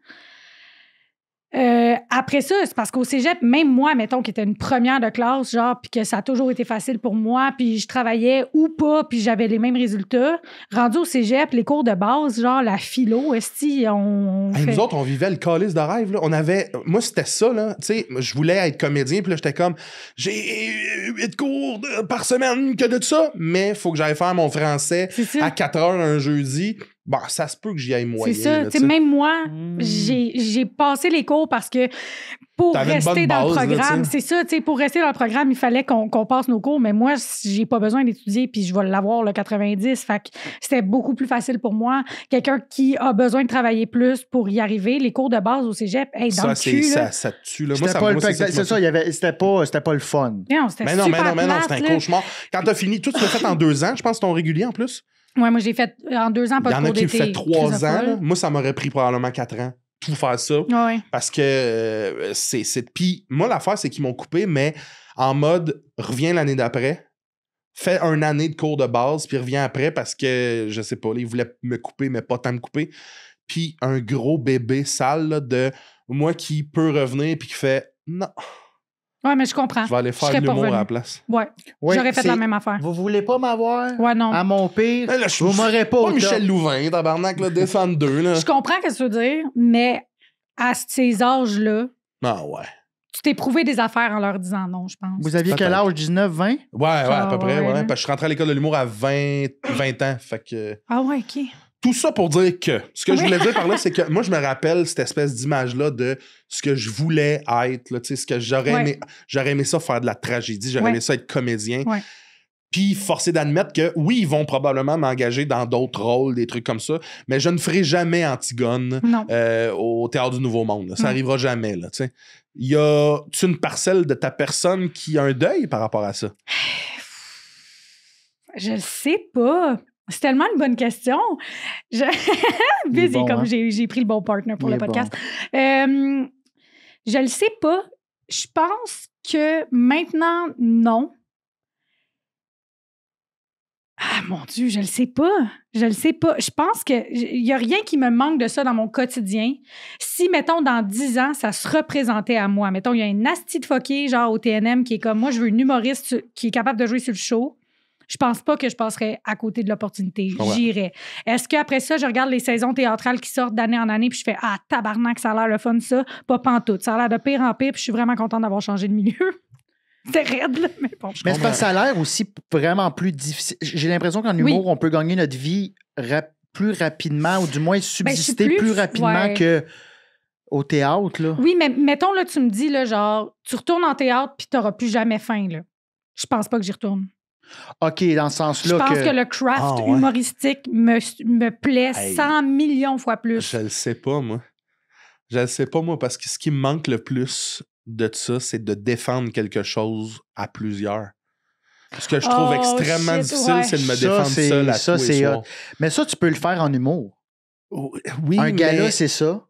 Après ça, c'est parce qu'au cégep, même moi, mettons, qui était une première de classe, genre, puis que ça a toujours été facile pour moi, puis je travaillais ou pas, puis j'avais les mêmes résultats. Rendu au cégep, les cours de base, genre la philo, esti, on Hey, fait... nous autres, on vivait le calice de rêve. Là. On avait... Moi, c'était ça. Là. Tu sais, je voulais être comédien, puis là, j'étais comme, j'ai 8 cours par semaine que de ça, mais il faut que j'aille faire mon français C'est ça. à 4 heures un jeudi. Bon, ça se peut que j'y aille moyen. C'est ça. là, Tu sais, même moi, Mm. j'ai passé les cours parce que pour T'avais une rester bonne dans le base, là, programme, tu sais. c'est ça, tu sais, pour rester dans le programme, il fallait qu'on passe nos cours, mais moi, j'ai pas besoin d'étudier, puis je vais l'avoir, le 90. Fait que c'était beaucoup plus facile pour moi. Quelqu'un qui a besoin de travailler plus pour y arriver, les cours de base au cégep, hey, dans Ça, le cul, là. ça te tue. Là. Moi, C'était ça, pas moi, c'est qui ça, m'a- c'était pas le fun. Non, c'était Mais non, super mais non, plate, c'était un là. cauchemar. Quand t'as fini, tout tu l'as fait en 2 ans, je pense, ton régulier en plus. Ouais, moi, j'ai fait en 2 ans, pas Il y de en a cours qui le d'été. fait 3 Crise de ans. folle. Là. Moi, ça m'aurait pris probablement 4 ans. Tout faire ça. Ouais. Parce que c'est. Puis moi, l'affaire, c'est qu'ils m'ont coupé, mais en mode reviens l'année d'après, fais une année de cours de base, puis reviens après parce que, je sais pas, là, ils voulaient me couper, mais pas tant me couper. Puis un gros bébé sale là, de moi qui peut revenir, puis qui fait non, Ouais, mais je comprends. je vais aller faire serais de pas l'humour à revenue. la place. Ouais. Oui, J'aurais fait c'est- la même affaire. Vous voulez pas m'avoir? Ouais, non. À mon pire, Là, je vous m'aurez pas au Michel top. Louvain, tabarnak, là, descendre 2. Là. Je comprends ce que tu veux dire, mais à ces âges-là, Ah ouais. tu t'es prouvé des affaires en leur disant non, je pense. Vous aviez quel Peut-être. âge? 19, 20? Ouais, à peu près, ouais, ouais. là. Parce que je suis rentré à l'école de l'humour à 20 ans. Fait que. Ah ouais, OK. Tout ça pour dire que. Ce que je Oui. voulais dire par là, c'est que moi, je me rappelle cette espèce d'image-là de ce que je voulais être, là, tu sais, ce que j'aurais Ouais. aimé. J'aurais aimé ça faire de la tragédie, j'aurais Ouais. aimé ça être comédien. Ouais. Puis, forcé d'admettre que oui, ils vont probablement m'engager dans d'autres rôles, des trucs comme ça, mais je ne ferai jamais Antigone Non. au Théâtre du Nouveau Monde. là. Ça Non. n'arrivera jamais, là, tu sais. Y a-tu une parcelle de ta personne qui a un deuil par rapport à ça? Je le sais pas. C'est tellement une bonne question. Je... Il est Busy, bon, comme hein? j'ai pris le bon partner pour Il le est podcast. Je le sais pas. Je pense que maintenant, non. Ah, mon Dieu, je le sais pas. Je le sais pas. Je pense qu'il n'y a rien qui me manque de ça dans mon quotidien. Si, mettons, dans 10 ans, ça se représentait à moi. Mettons, il y a une asti de fucké, genre au TNM, qui est comme moi, je veux une humoriste qui est capable de jouer sur le show. Je pense pas que je passerais à côté de l'opportunité. Ouais. J'irais. Est-ce qu'après ça, je regarde les saisons théâtrales qui sortent d'année en année puis je fais « Ah, tabarnak, ça a l'air le fun, ça. » Pas pantoute. Ça a l'air de pire en pire puis je suis vraiment contente d'avoir changé de milieu. C'était raide, là, mais bon. Mais c'est parce que ça a l'air aussi vraiment plus difficile. J'ai l'impression qu'en humour, on peut gagner notre vie plus rapidement ou du moins subsister plus- plus rapidement ouais. que au théâtre. Là. Oui, mais mettons, là, tu me dis, là, genre, tu retournes en théâtre puis t'auras plus jamais faim, là. Je pense pas que j'y retourne. OK, dans ce Je sens-là. pense que le craft Ah, ouais. humoristique me plaît Hey. 100 millions fois plus. Je le sais pas, moi. Je le sais pas, moi, parce que ce qui me manque le plus de ça, c'est de défendre quelque chose à plusieurs. Ce que je trouve Oh, extrêmement shit, difficile, ouais. c'est de me Ça, défendre c'est- seul à ça, tous les c'est soirs. Mais ça, tu peux le faire en humour. Oui, Un gala, mais... c'est ça.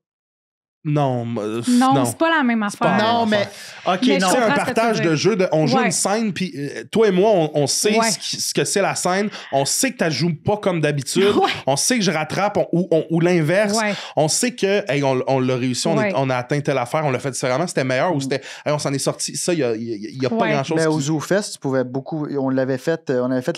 Non, Non, c'est pas la même pas affaire. la Non, même mais. affaire. OK, Mais non. je C'est un comprends ce que tu partage veux de dire. jeu. On joue Ouais. une scène, puis toi et moi, on sait Ouais. ce que c'est la scène. On sait que tu joues pas comme d'habitude. Ouais. On sait que je rattrape ou l'inverse. Ouais. On sait que hey, on l'a réussi, Ouais. on a atteint telle affaire, on l'a fait différemment, c'était meilleur ou c'était hey, on s'en est sorti. Ça, il y a pas Ouais. grand-chose Mais au qui... ZooFest, tu pouvais beaucoup. On avait fait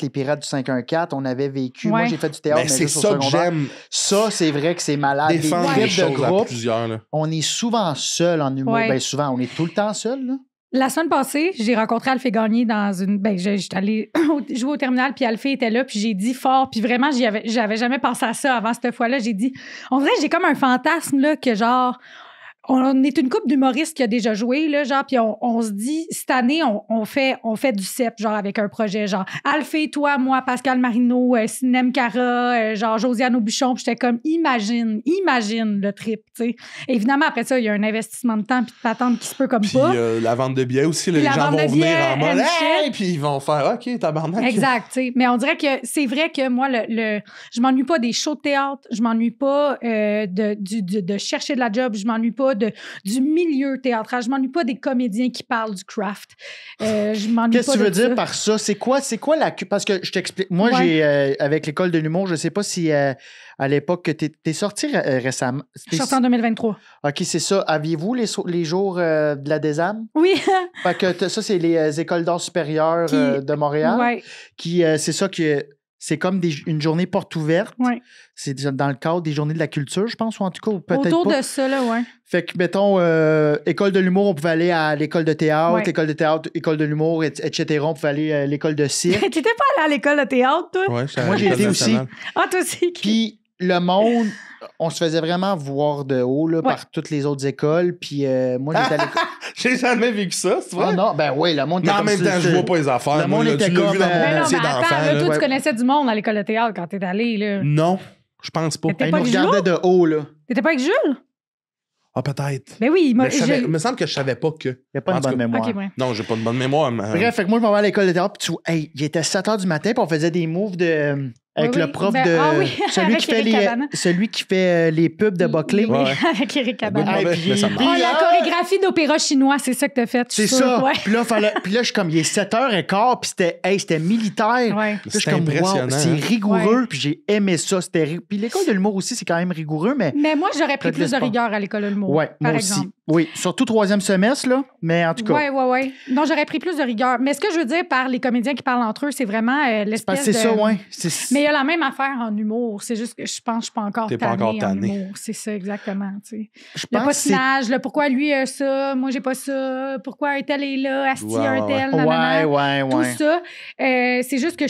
les Pirates du 514, on avait vécu. Moi, Ouais. j'ai fait du théâtre, Mais mais c'est juste au ça que secondaire. j'aime, Ça, c'est vrai que c'est malade. défendre Des les trips de choses à groupe, plusieurs. Là. on est souvent seul en humour. Ouais. Ben, souvent, on est tout le temps seul. Là. La semaine passée, j'ai rencontré Alphée Gagné dans une... Ben, j'étais allée jouer au terminal, puis Alphée était là, puis j'ai dit fort, puis vraiment, j'avais jamais pensé à ça avant cette fois-là. J'ai dit... On dirait que j'ai comme un fantasme, là, que genre... On est une couple d'humoristes qui a déjà joué, là, genre, puis on se dit, cette année, on fait du CEP, genre, avec un projet, genre, Alphée, toi, moi, Pascal Marino, Sinem Cara, genre, Josiane Aubuchon, puis j'étais comme, imagine le trip, tu sais. Évidemment, après ça, il y a un investissement de temps puis de patente qui se peut comme Puis pas. la vente de billets aussi, les gens vont venir en mode « Hey! » Puis ils vont faire « OK, tabarnak. » Exact, tu sais. Mais on dirait que c'est vrai que moi, je m'ennuie pas des shows de théâtre, je m'ennuie pas de chercher de la job, je m'ennuie pas du milieu théâtral. Je m'ennuie pas des comédiens qui parlent du craft. Je m'ennuie Qu'est-ce pas que tu veux de dire ça. par ça? C'est quoi parce que je t'explique. Moi, j'ai, avec l'école de l'humour, je sais pas si à l'époque que t'es sorti récemment. Je suis sortie en 2023. OK, c'est ça. Aviez-vous les jours de la DESAM? Oui. Fait que ça, c'est les écoles d'art supérieures de Montréal. Ouais. C'est ça que c'est comme une journée porte ouverte. Ouais. C'est dans le cadre des journées de la culture, je pense, ou en tout cas, ou peut-être Autour pas. de ça, là, ouais. Fait que, mettons, école de l'humour, on pouvait aller à l'école de théâtre, Ouais. école de théâtre, école de l'humour, etc. On pouvait aller à l'école de cirque. T'étais pas allé à l'école de théâtre, toi? Ouais, j'étais à Moi, j'ai l'École été aussi. nationale. Ah, toi aussi. Puis le monde, on se faisait vraiment voir de haut là, par toutes les autres écoles. Puis moi, j'étais à l'école. J'ai jamais vécu ça, c'est vrai? Ah non, ben oui, le monde Mais était en comme même ça, temps, je vois pas les affaires. le Moi, monde là, était tu l'as comme, vu dans mais mon Mais non, métier mais attends, d'enfant. là, là. toi, Ouais. tu connaissais du monde à l'école de théâtre quand t'es allé, là. Non, je pense pas. Mais t'es Ils pas nous avec Jules? regardaient de haut, là. T'étais pas avec Jules? Ah, peut-être. Ben oui, Mais il Jules- me semble que je savais pas que. Il n'y a pas En une tout bonne cas, mémoire. OK, ouais. Non, j'ai pas de bonne mémoire. Mais... Bref, fait que moi, je m'en vais à l'école de théâtre, puis il était 7 h du matin, puis on faisait des moves avec Oui, le oui. prof Ben, de. ah oui, celui, qui avec fait Eric Cabana. celui qui fait les pubs de Buckley. Oui, Ouais. avec Eric Cabana. Ouais, mais ça Oh, marche. la chorégraphie d'opéra chinois, c'est ça que t'as fait. C'est je suis sûre. ça. Ouais. Puis là, puis là, je suis comme, il est 7h15, puis c'était militaire. Ouais. Puis là, je suis C'est comme, wow, impressionnant, c'est hein. rigoureux, Ouais. puis j'ai aimé ça. Puis l'école de l'humour aussi, c'est quand même rigoureux, mais. Mais moi, j'aurais pris Peut-être plus de le sport. rigueur à l'école de l'humour. Ouais, par moi aussi. exemple. Oui, surtout 3e semestre, là. Mais en tout cas. Ouais. Non, j'aurais pris plus de rigueur. Mais ce que je veux dire par les comédiens qui parlent entre eux, c'est vraiment c'est parce l'espèce que c'est de... ça, ouais. Mais il y a la même affaire en humour. C'est juste que je pense que je suis pas encore T'es pas tannée encore en tannée. humour. C'est ça, exactement. Tu sais. Je Le pense que c'est. patinage, le pourquoi lui a ça, moi j'ai pas ça, pourquoi un tel est là, Asti Ouais, un ouais, tel, Ouais, nanana. ouais. Tout ça, c'est juste que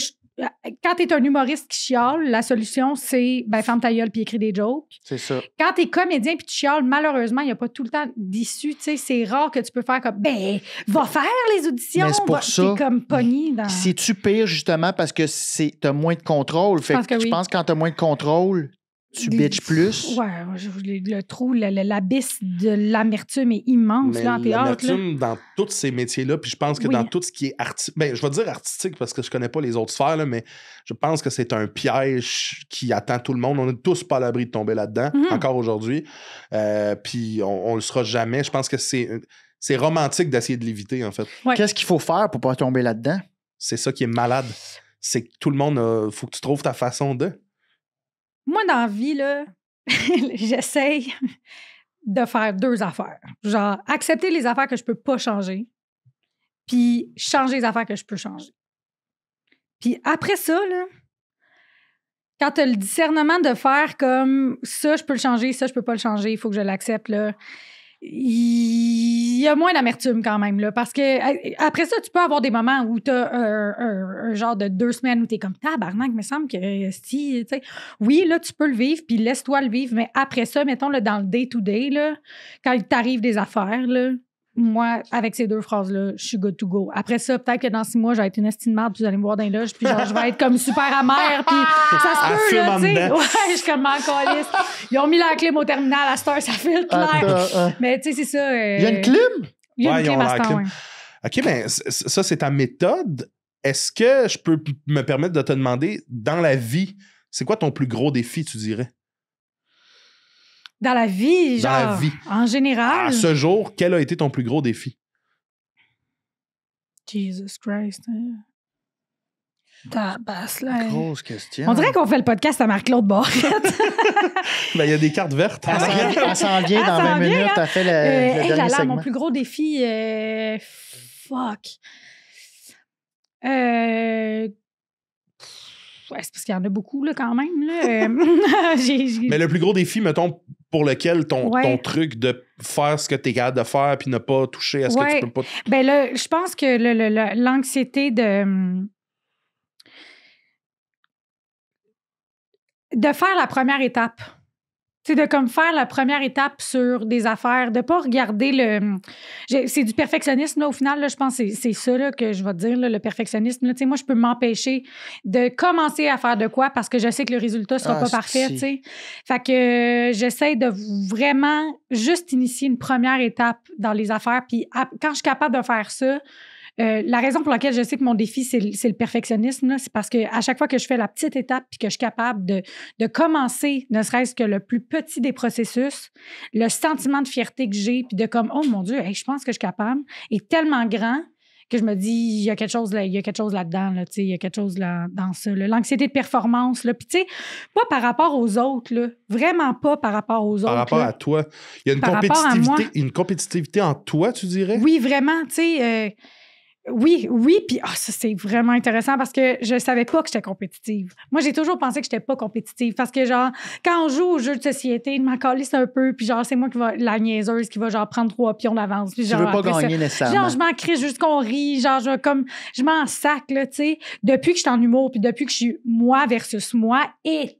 quand t'es un humoriste qui chiale, la solution, c'est ferme ta gueule puis écris des jokes. C'est ça. Quand t'es comédien puis tu chiales, malheureusement, il n'y a pas tout le temps d'issue. Tu sais, c'est rare que tu peux faire comme, va faire les auditions. Mais c'est pour ça. T'es comme pogné dans... Puis c'est-tu pire, justement, parce que t'as moins de contrôle? Fait pense que je oui. pense que quand t'as moins de contrôle, tu bitches plus. Ouais, le trou, l'abysse de l'amertume est immense Mais là, en théâtre. là. l'amertume dans tous ces métiers-là, puis je pense que Oui. dans tout ce qui est artistique, je vais dire artistique parce que je connais pas les autres sphères, là, mais je pense que c'est un piège qui attend tout le monde. On n'est tous pas à l'abri de tomber là-dedans, encore aujourd'hui. Puis on le sera jamais. Je pense que c'est romantique d'essayer de l'éviter, en fait. Ouais. Qu'est-ce qu'il faut faire pour pas tomber là-dedans? C'est ça qui est malade. C'est que tout le monde, faut que tu trouves ta façon de. Moi, dans la vie, là, j'essaye de faire 2 affaires. Genre, accepter les affaires que je peux pas changer, puis changer les affaires que je peux changer. Puis après ça, là, quand tu as le discernement de faire comme ça, je peux le changer, ça, je peux pas le changer, il faut que je l'accepte, là, il y a moins d'amertume quand même, là, parce que après ça, tu peux avoir des moments où tu as un genre de 2 semaines où tu es comme tabarnak, il me semble que si, tu sais, oui, là, tu peux le vivre, puis laisse-toi le vivre, mais après ça, mettons, là, dans le day-to-day, là, quand il t'arrive des affaires, là, moi, avec ces 2 phrases-là, je suis good to go. Après ça, peut-être que dans 6 mois, je vais être une estime de marde, puis vous allez me voir dans les loges, puis genre, je vais être comme super amère, puis ça se Elle peut, fume là, en tu sais. dedans. Ouais, je suis comme en calisse. Ils ont mis la clim au terminal, à cette heure, ça file clair. Mais tu sais, c'est ça. Il y a une clim? Il y a Ouais, une ils ont clim à la ce temps, clim. ouais. OK, ça, c'est ta méthode. Est-ce que je peux me permettre de te demander, dans la vie, c'est quoi ton plus gros défi, tu dirais? Dans la vie, Dans genre. la vie. En général. À ce jour, quel a été ton plus gros défi? Jesus Christ. Tabasse, là. Grosse question. On dirait qu'on fait le podcast à Marc-Claude Barrette. Il y a des cartes vertes. Elle s'en vient dans s'en 20 minutes. vient, Elle fait le Hey dernier là là, segment. mon plus gros défi, fuck. Ouais, c'est parce qu'il y en a beaucoup, là, quand même. Là. Mais le plus gros défi, mettons, pour lequel ton truc de faire ce que tu es capable de faire puis ne pas toucher à ce que tu peux pas. Ben là, je pense que l'anxiété de faire la première étape. C'est de comme faire la première étape sur des affaires, de pas regarder c'est du perfectionnisme, là, au final, là, je pense que c'est ça là, que je vais te dire, là, le perfectionnisme. Là, moi, je peux m'empêcher de commencer à faire de quoi parce que je sais que le résultat sera pas parfait. T'sais. Fait que j'essaie de vraiment juste initier une première étape dans les affaires. Puis quand je suis capable de faire ça, la raison pour laquelle je sais que mon défi, c'est le perfectionnisme, là, c'est parce qu'à chaque fois que je fais la petite étape puis que je suis capable de commencer, ne serait-ce que le plus petit des processus, le sentiment de fierté que j'ai puis de comme, oh mon Dieu, je pense que je suis capable, est tellement grand que je me dis, il y a quelque chose là-dedans, là, il y a quelque chose là, dans ça. Là. L'anxiété de performance, puis tu sais, pas par rapport aux autres, là, vraiment pas par rapport aux autres. Par rapport à toi. Il y a une compétitivité en toi, tu dirais? Oui, vraiment, tu sais... Oui, puis ça, c'est vraiment intéressant parce que je savais pas que j'étais compétitive. Moi, j'ai toujours pensé que j'étais pas compétitive parce que, genre, quand on joue aux jeux de société, je m'en calisse un peu, puis genre, c'est moi la niaiseuse qui va, genre, prendre 3 pions d'avance. Puis, tu genre, veux pas gagner nécessairement. Genre, je m'en crie jusqu'on rit, genre, je m'en sac, là, tu sais. Depuis que je suis en humour, puis depuis que je suis moi versus moi, et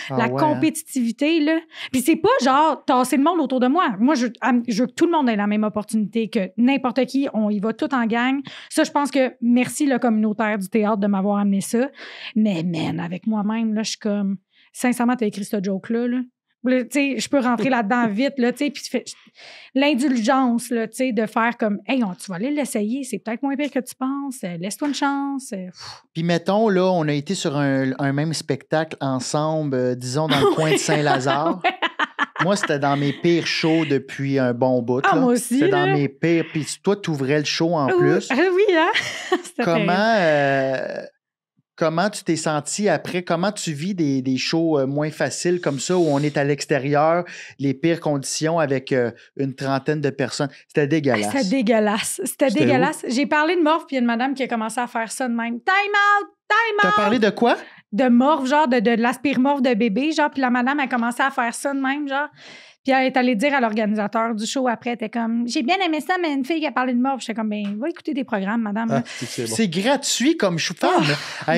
la compétitivité, là. Puis c'est pas, genre, tasser le monde autour de moi. Moi, je veux que tout le monde ait la même opportunité, que n'importe qui, on y va tout en gang. Ça, je pense que merci le communautaire du théâtre de m'avoir amené ça. Mais, man, avec moi-même, là, je suis comme... Sincèrement, t'as écrit ce joke-là, là. Tu sais, je peux rentrer là-dedans vite, là, tu sais, puis l'indulgence, là, tu sais, de faire comme, hey, tu vas aller l'essayer, c'est peut-être moins pire que tu penses, laisse-toi une chance. Puis mettons, là, on a été sur un même spectacle ensemble, disons, dans le coin de Saint-Lazare. Moi, c'était dans mes pires shows depuis un bon bout. Ah, moi aussi. C'était dans mes pires. Puis toi, tu ouvrais le show en plus. Oui, hein? Comment tu t'es senti après? Comment tu vis des shows moins faciles comme ça, où on est à l'extérieur, les pires conditions avec une trentaine de personnes? C'était dégueulasse. C'était dégueulasse. J'ai parlé de Morph, puis il y a une madame qui a commencé à faire ça de même. Time out! T'as parlé de quoi? De Morph, genre de l'aspire-morph de bébé, genre, puis la madame a commencé à faire ça de même, genre. Puis elle est allée dire à l'organisateur du show après, elle était comme, j'ai bien aimé ça, mais une fille qui a parlé de Morph. J'étais comme, ben, va écouter des programmes, madame. C'est gratuit comme chou-femme.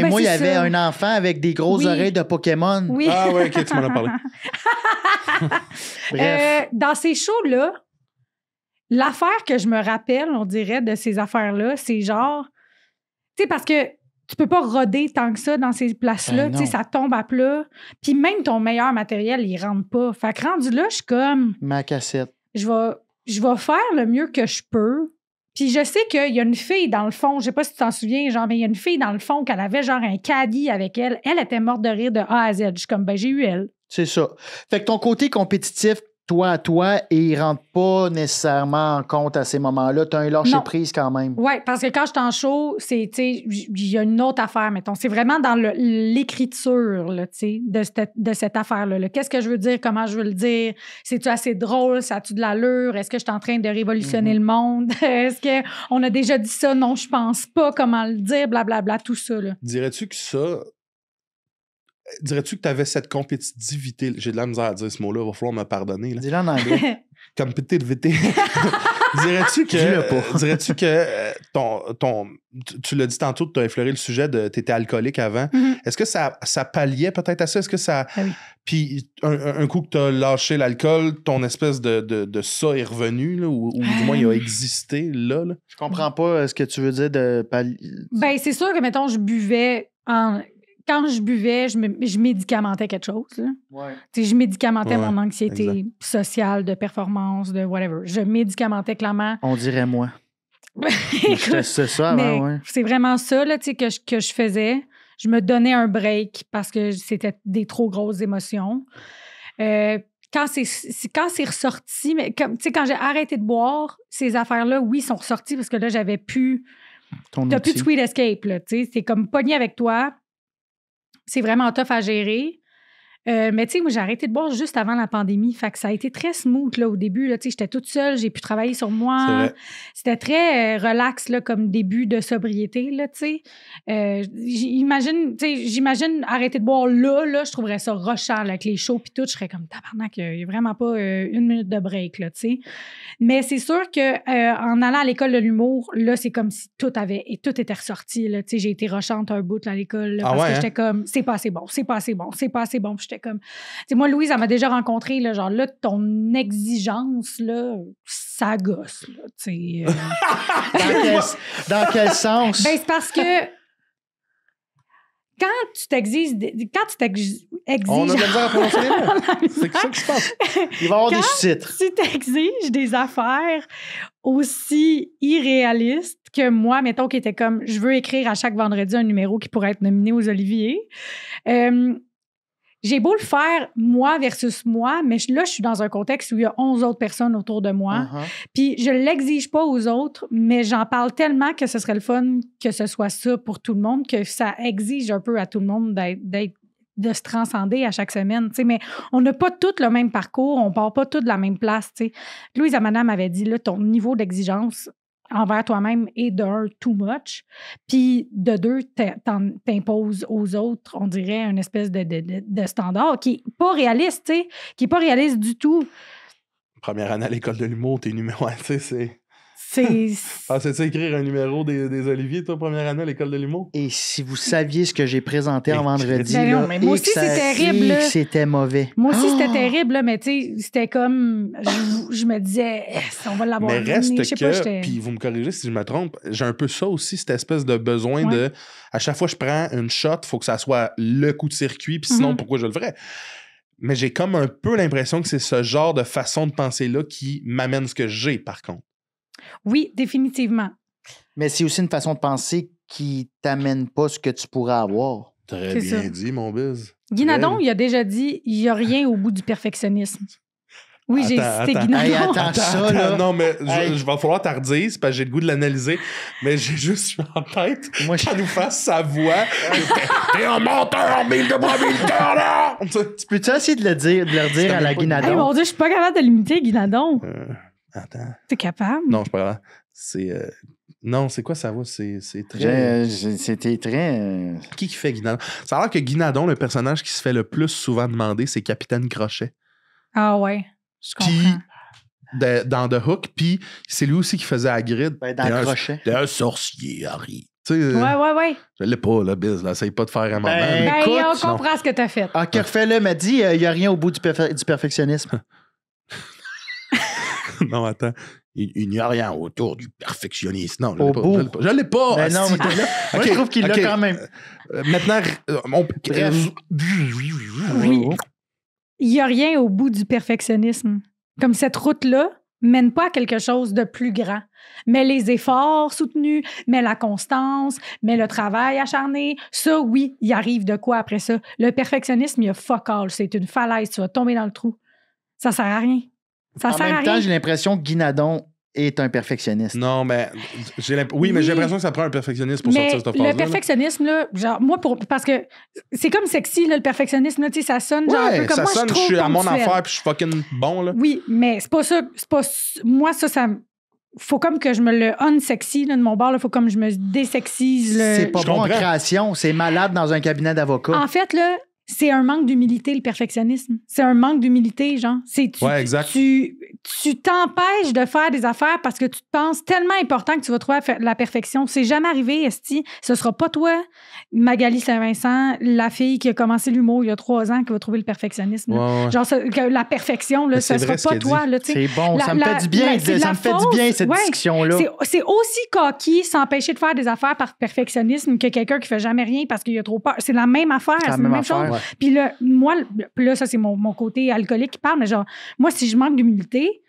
Moi, il y avait un enfant avec des grosses oreilles de Pokémon. Oui. Ah ouais, OK, tu m'en as parlé. Bref. Dans ces shows-là, l'affaire que je me rappelle, on dirait, de ces affaires-là, c'est genre, tu sais, parce que tu peux pas roder tant que ça dans ces places-là. Tu sais, ça tombe à plat. Puis même ton meilleur matériel, il rentre pas. Fait que rendu là, je suis comme... Ma cassette. Je vais faire le mieux que je peux. Puis je sais qu'il y a une fille dans le fond, je sais pas si tu t'en souviens, genre, mais il y a une fille dans le fond qu'elle avait genre un caddie avec elle. Elle était morte de rire de A à Z. Je suis comme, ben j'ai eu elle. C'est ça. Fait que ton côté compétitif, toi à toi, et il rentre pas nécessairement en compte à ces moments-là. Tu as un lâcher-prise quand même. Oui, parce que quand je suis en show, c'est, tu sais, il y a une autre affaire, mettons. C'est vraiment dans l'écriture, là, tu sais, de cette affaire-là. Là. Qu'est-ce que je veux dire? Comment je veux le dire? C'est-tu assez drôle? Ça a-tu de l'allure? Est-ce que je suis en train de révolutionner le monde? Est-ce qu'on a déjà dit ça? Non, je pense pas. Comment le dire? Blablabla, tout ça, là. Dirais-tu que tu avais cette compétitivité? J'ai de la misère à dire ce mot-là, il va falloir me pardonner. Là. Dis-le en anglais. Compétitivité. Dirais-tu que tu l'as dit tantôt, tu as effleuré le sujet de tu étais alcoolique avant. Mm-hmm. Est-ce que ça palliait peut-être à ça? Est-ce que ça. Ah oui. Puis un coup que tu as lâché l'alcool, ton espèce de ça est revenu, là, ou du moins il a existé là? Je comprends pas ce que tu veux dire de pallier. Ben, c'est sûr que, mettons, je buvais quand je buvais, je médicamentais quelque chose. Là. Ouais. Je médicamentais mon anxiété exact. Sociale, de performance, de whatever. Je médicamentais clairement. On dirait moi. Écoute, c'est ça avant, ouais. C'est vraiment ça là, que je faisais. Je me donnais un break parce que c'était des trop grosses émotions. Quand c'est ressorti, mais quand j'ai arrêté de boire, ces affaires-là, oui, sont ressorties parce que là, j'avais plus... T'as plus de sweet escape, là. C'est comme pogné avec toi. C'est vraiment tough à gérer. Mais tu sais, moi, j'ai arrêté de boire juste avant la pandémie. Fait que ça a été très smooth là, au début. Là, j'étais toute seule, j'ai pu travailler sur moi. C'était très relax là, comme début de sobriété. Là, j'imagine arrêter de boire là, je trouverais ça rushant là, avec les shows puis tout. Je serais comme tabarnak, il n'y a vraiment pas une minute de break. Là, mais c'est sûr qu'en allant à l'école de l'humour, là, c'est comme si tout était ressorti. Là, j'ai été rushante un bout là, à l'école là, parce que j'étais comme c'est pas assez bon. Puis j'étais comme. Moi, Louise, elle m'a déjà rencontré, là, genre là, ton exigence, là, ça gosse. Là, dans quel sens? Ben, c'est parce que quand tu t'exiges. On a de la misère à prononcer les mots. C'est ça qui se passe. Il va y avoir des sous-titres. Si tu t'exiges des affaires aussi irréalistes que moi, mettons, qui était comme je veux écrire à chaque vendredi un numéro qui pourrait être nominé aux Oliviers. J'ai beau le faire moi versus moi, mais là, je suis dans un contexte où il y a 11 autres personnes autour de moi. Puis je ne l'exige pas aux autres, mais j'en parle tellement que ce serait le fun que ce soit ça pour tout le monde, que ça exige un peu à tout le monde de se transcender à chaque semaine. Mais on n'a pas tous le même parcours, on ne part pas tous de la même place. T'sais. Louise Amana m'avait dit, là, ton niveau d'exigence envers toi-même est d'un too much, puis de deux, t'imposes aux autres, on dirait, une espèce de standard qui n'est pas réaliste, tu sais, qui n'est pas réaliste du tout. Première année à l'école de l'humour, t'es numéro 1, tu sais, c'est... Pensais-tu écrire un numéro des Oliviers, toi, première année à l'école de l'humour? Et si vous saviez ce que j'ai présenté en vendredi, ben non, là, mais moi aussi, c'est terrible. C'était mauvais. Moi aussi, c'était terrible, là, mais tu sais, c'était comme... Je me disais, on va l'avoir. Mais reste puis vous me corrigez si je me trompe, j'ai un peu ça aussi, cette espèce de besoin de... À chaque fois que je prends une shot, il faut que ça soit le coup de circuit, puis sinon, pourquoi je le ferais? Mais j'ai comme un peu l'impression que c'est ce genre de façon de penser-là qui m'amène ce que j'ai, par contre. Oui, définitivement. Mais c'est aussi une façon de penser qui t'amène pas ce que tu pourrais avoir. Très bien dit, mon biz. Guy Nadon, il a déjà dit il n'y a rien au bout du perfectionnisme. Oui, j'ai cité Guy Nadon. Attends, là. Non, mais je vais falloir t'en redire, parce que j'ai le goût de l'analyser, mais j'ai juste en tête qu'elle nous fasse sa voix. T'es un menteur en mille de bras militaires, là! Tu peux-tu essayer de le dire à la Guy Nadon? Hey, mon Dieu, je suis pas capable de l'imiter, Guy Nadon. Attends. T'es capable? Non, je suis pas capable. C'est... Non, c'est quoi ça va? C'est très... C'était très... Qui fait Guy Nadon? Ça a l'air que Guy Nadon, le personnage qui se fait le plus souvent demander, c'est Capitaine Crochet. Ah ouais, je comprends. Dans The Hook, puis c'est lui aussi qui faisait Hagrid. Ben, dans Crochet. T'es un sorcier, Harry. Tu sais, ouais. Je l'ai pas, là, biz. Là, essaye pas de faire un moment. Écoute, on comprend ce que t'as fait. Ok, refais-le, m'a dit, il n'y a rien au bout du perfectionnisme. Non, attends. Il n'y a rien autour du perfectionnisme. Non, je l'ai pas. Ben non, mais moi, je trouve qu'il l'a quand même. Maintenant, bref. Oui. Il n'y a rien au bout du perfectionnisme. Comme cette route-là mène pas à quelque chose de plus grand. Mais les efforts soutenus, mais la constance, mais le travail acharné, ça, oui, il arrive de quoi après ça? Le perfectionnisme, il y a fuck all. C'est une falaise. Tu vas tomber dans le trou. Ça sert à rien. Ça sert à rien. En même temps, j'ai l'impression que Guy Nadon est un perfectionniste. Non, mais j'ai l'impression que ça prend un perfectionniste pour sortir cette phrase-là. Le perfectionnisme, là, genre, moi, parce que c'est comme sexy, là, le perfectionnisme, là, tu sais, ça sonne genre un peu comme ça moi, sonne, je suis à mon affaire puis je suis fucking bon, là. Oui, mais c'est pas ça. Moi, ça faut comme que je me le unsexy de mon bord, il faut comme je me désexise. C'est pas bon en création, c'est malade dans un cabinet d'avocats. En fait, là, c'est un manque d'humilité, le perfectionnisme. C'est un manque d'humilité, genre. Exact. Tu t'empêches de faire des affaires parce que tu te penses tellement important que tu vas trouver la perfection. C'est jamais arrivé, esti. Ce sera pas toi, Magali Saint-Vincent, la fille qui a commencé l'humour il y a 3 ans, qui va trouver le perfectionnisme. Ouais. Genre, la perfection, là, ce sera pas toi. Là, c'est bon, ça me fait du bien. Ça me fait du bien, cette discussion-là. C'est aussi coquille s'empêcher de faire des affaires par perfectionnisme que quelqu'un qui fait jamais rien parce qu'il a trop peur. C'est la même affaire. C'est la même chose. Ouais. Puis là, moi, là, ça, c'est mon côté alcoolique qui parle, mais genre, moi, si je manque d'humilité,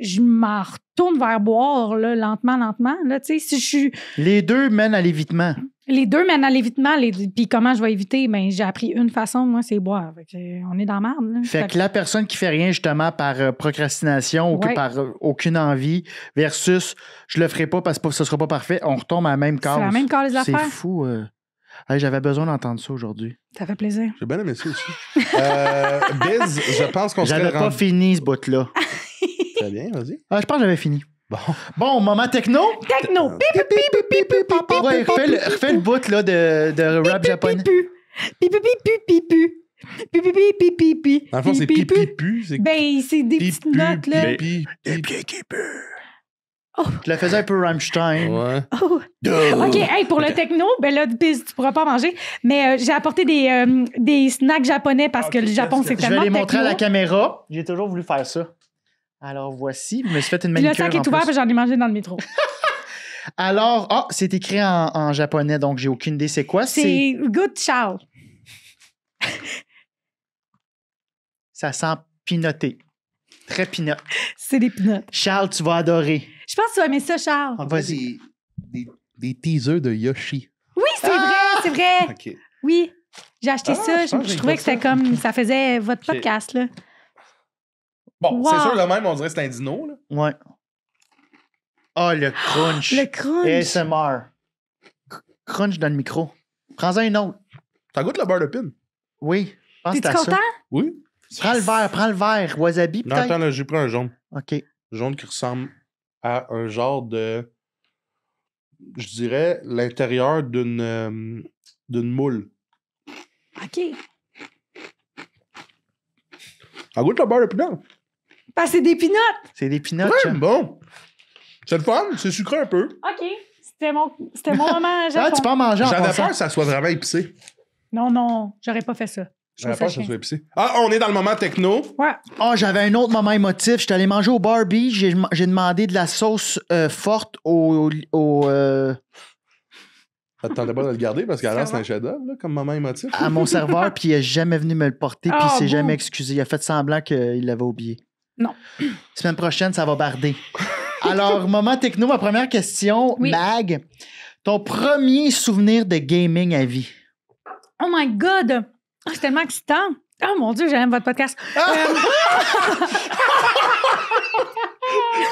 je m'en retourne vers boire, là, lentement, là, tu sais, si je suis... Les deux mènent à l'évitement. Les deux mènent à l'évitement, puis comment je vais éviter? Ben, j'ai appris une façon, moi, c'est boire. On est dans la merde, là. Fait que la personne qui fait rien, justement, par procrastination ou par aucune envie, versus je le ferai pas parce que ce sera pas parfait, on retombe à la même case. C'est la même case des affaires. C'est fou. Hey, j'avais besoin d'entendre ça aujourd'hui. Ça fait plaisir. J'ai bien aimé ça aussi. Biz, je pense qu'on serait J'avais pas fini ce bout-là. Très bien, vas-y. Ah, je pense que j'avais fini. Bon, moment techno. Techno! Pip, pip, pip, pip, pip, pip, Ouais, refais le bout là, de rap japonais. Pip, pip, pip, pip, pip. Pi, pi, pi, pi, pi, pi. Dans le fond, c'est Pi, pi, pi. pipi-pu. C'est Ben, c'est des petites notes, là. pipi. Je la faisais un peu Rammstein. Ouais. Oh. OK, hey, pour le techno, ben là, Biz, tu pourras pas manger, mais j'ai apporté des snacks japonais parce que le Japon, c'est Je tellement vais les montrer à la techno. caméra. J'ai toujours voulu faire ça. Alors voici, je me suis fait une Puis manicure. le sac est ouvert, puis j'en ai mangé dans le métro. Alors, c'est écrit en japonais, donc j'ai aucune idée c'est quoi. C'est Good Charles. Ça sent pinoté. Très pinot. C'est des peanuts. Charles, tu vas adorer. Je pense que tu vas aimer ça, Charles. Vas-y. Des teasers de Yoshi. Oui, c'est vrai, c'est vrai. OK. Oui, j'ai acheté ça. je pense que Je j'ai trouvais pas que c'était ça. comme... Ça faisait votre OK. podcast, là. Bon, Wow. c'est sûr, le même, on dirait que c'est un dino, là. Ouais. Oh, le crunch. Le crunch. ASMR. Crunch dans le micro. Prends-en une autre. Ça goûte le beurre de pin? Oui. Je pense que T'es-tu c'est content? ça. Oui. Prends le verre. Wasabi, Non, peut-être? attends, là, j'ai pris un jaune. OK. Jaune qui ressemble à un genre de... Je dirais l'intérieur d'une moule. OK. Ça goûte le beurre de pinot. Parce que c'est des peanuts. C'est des peanuts. Ouais, ça. bon. C'est le fun, c'est sucré un peu. OK. C'était mon moment Ah, Japon. tu peux en manger en J'avais passant. peur que ça soit vraiment épicé. Non, j'aurais pas fait ça. Je J'avais trouve peur que ça ça soit chiant. épicé. Ah, on est dans le moment techno. Ouais. Oh, j'avais un autre moment émotif. J'étais allé manger au Barbie. J'ai demandé de la sauce forte Ça te tentait pas de le garder parce qu'alors c'est un chef-d'œuvre, là, comme moment émotif. à mon serveur, puis il est jamais venu me le porter, puis il Ah, s'est bon. jamais excusé. Il a fait semblant qu'il l'avait oublié. Non. Semaine prochaine, ça va barder. Alors, moment techno, ma première question, Oui. Mag. Ton premier souvenir de gaming à vie? Oh my God! Oh, c'est tellement excitant. Oh mon Dieu, j'aime votre podcast.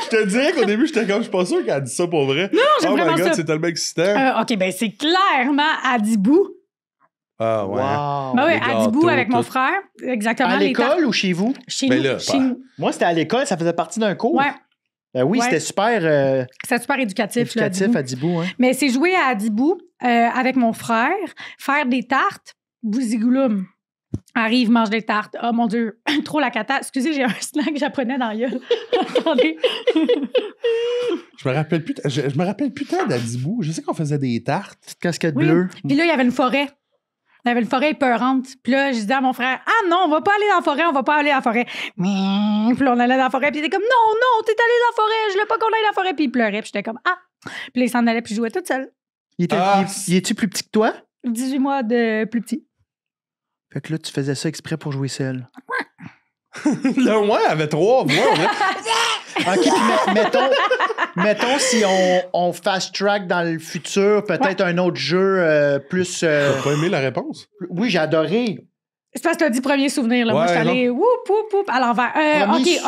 Je te dirais qu'au début, j'étais comme, je suis pas sûr qu'elle a dit ça pour vrai. Non, j'aime oh my vraiment God, ça. c'est tellement excitant. OK, ben c'est clairement Adibou. Ah ouais. Wow. Ben oui, les Adibou gâteaux, avec mon tout. frère. Exactement. À les tartes. l'école ou chez vous? Chez Ben nous. là, Chez pas- nous. Moi, c'était à l'école, ça faisait partie d'un cours. Ouais, Ben oui, Ouais. c'était super c'est super éducatif. là, éducatif Adibou. à Dibou. Hein. Mais c'est jouer à Adibou avec mon frère, faire des tartes, bouzigouloum. Arrive, mange des tartes. Oh mon Dieu, trop la cata. Excusez, j'ai un snack japonais dans la gueule. Attendez. Je me rappelle plus, je me rappelle plus tant d'Adibou. Je sais qu'on faisait des tartes. Petite casquette Oui. bleue. Puis là, il y avait une forêt. Il y avait une forêt épeurante. Puis là, je disais à mon frère, ah non, on va pas aller dans la forêt, on va pas aller dans la forêt. Puis là, on allait dans la forêt, puis il était comme, non, t'es allé dans la forêt, je veux pas qu'on aille dans la forêt. Puis il pleurait, puis j'étais comme, ah. Puis là, il s'en allait, puis je jouais toute seule. Il est-tu plus petit que toi? 18 mois de plus petit. Fait que là, tu faisais ça exprès pour jouer seul. Le moins avait 3 voix. Ouais. OK, puis mettons si on fast-track dans le futur, peut-être un autre jeu plus... T'as pas aimé la réponse? Oui, j'ai adoré. C'est parce que t'as dit premier souvenir. Là. Moi, Ouais, je suis allée whoop, whoop, whoop, à l'envers.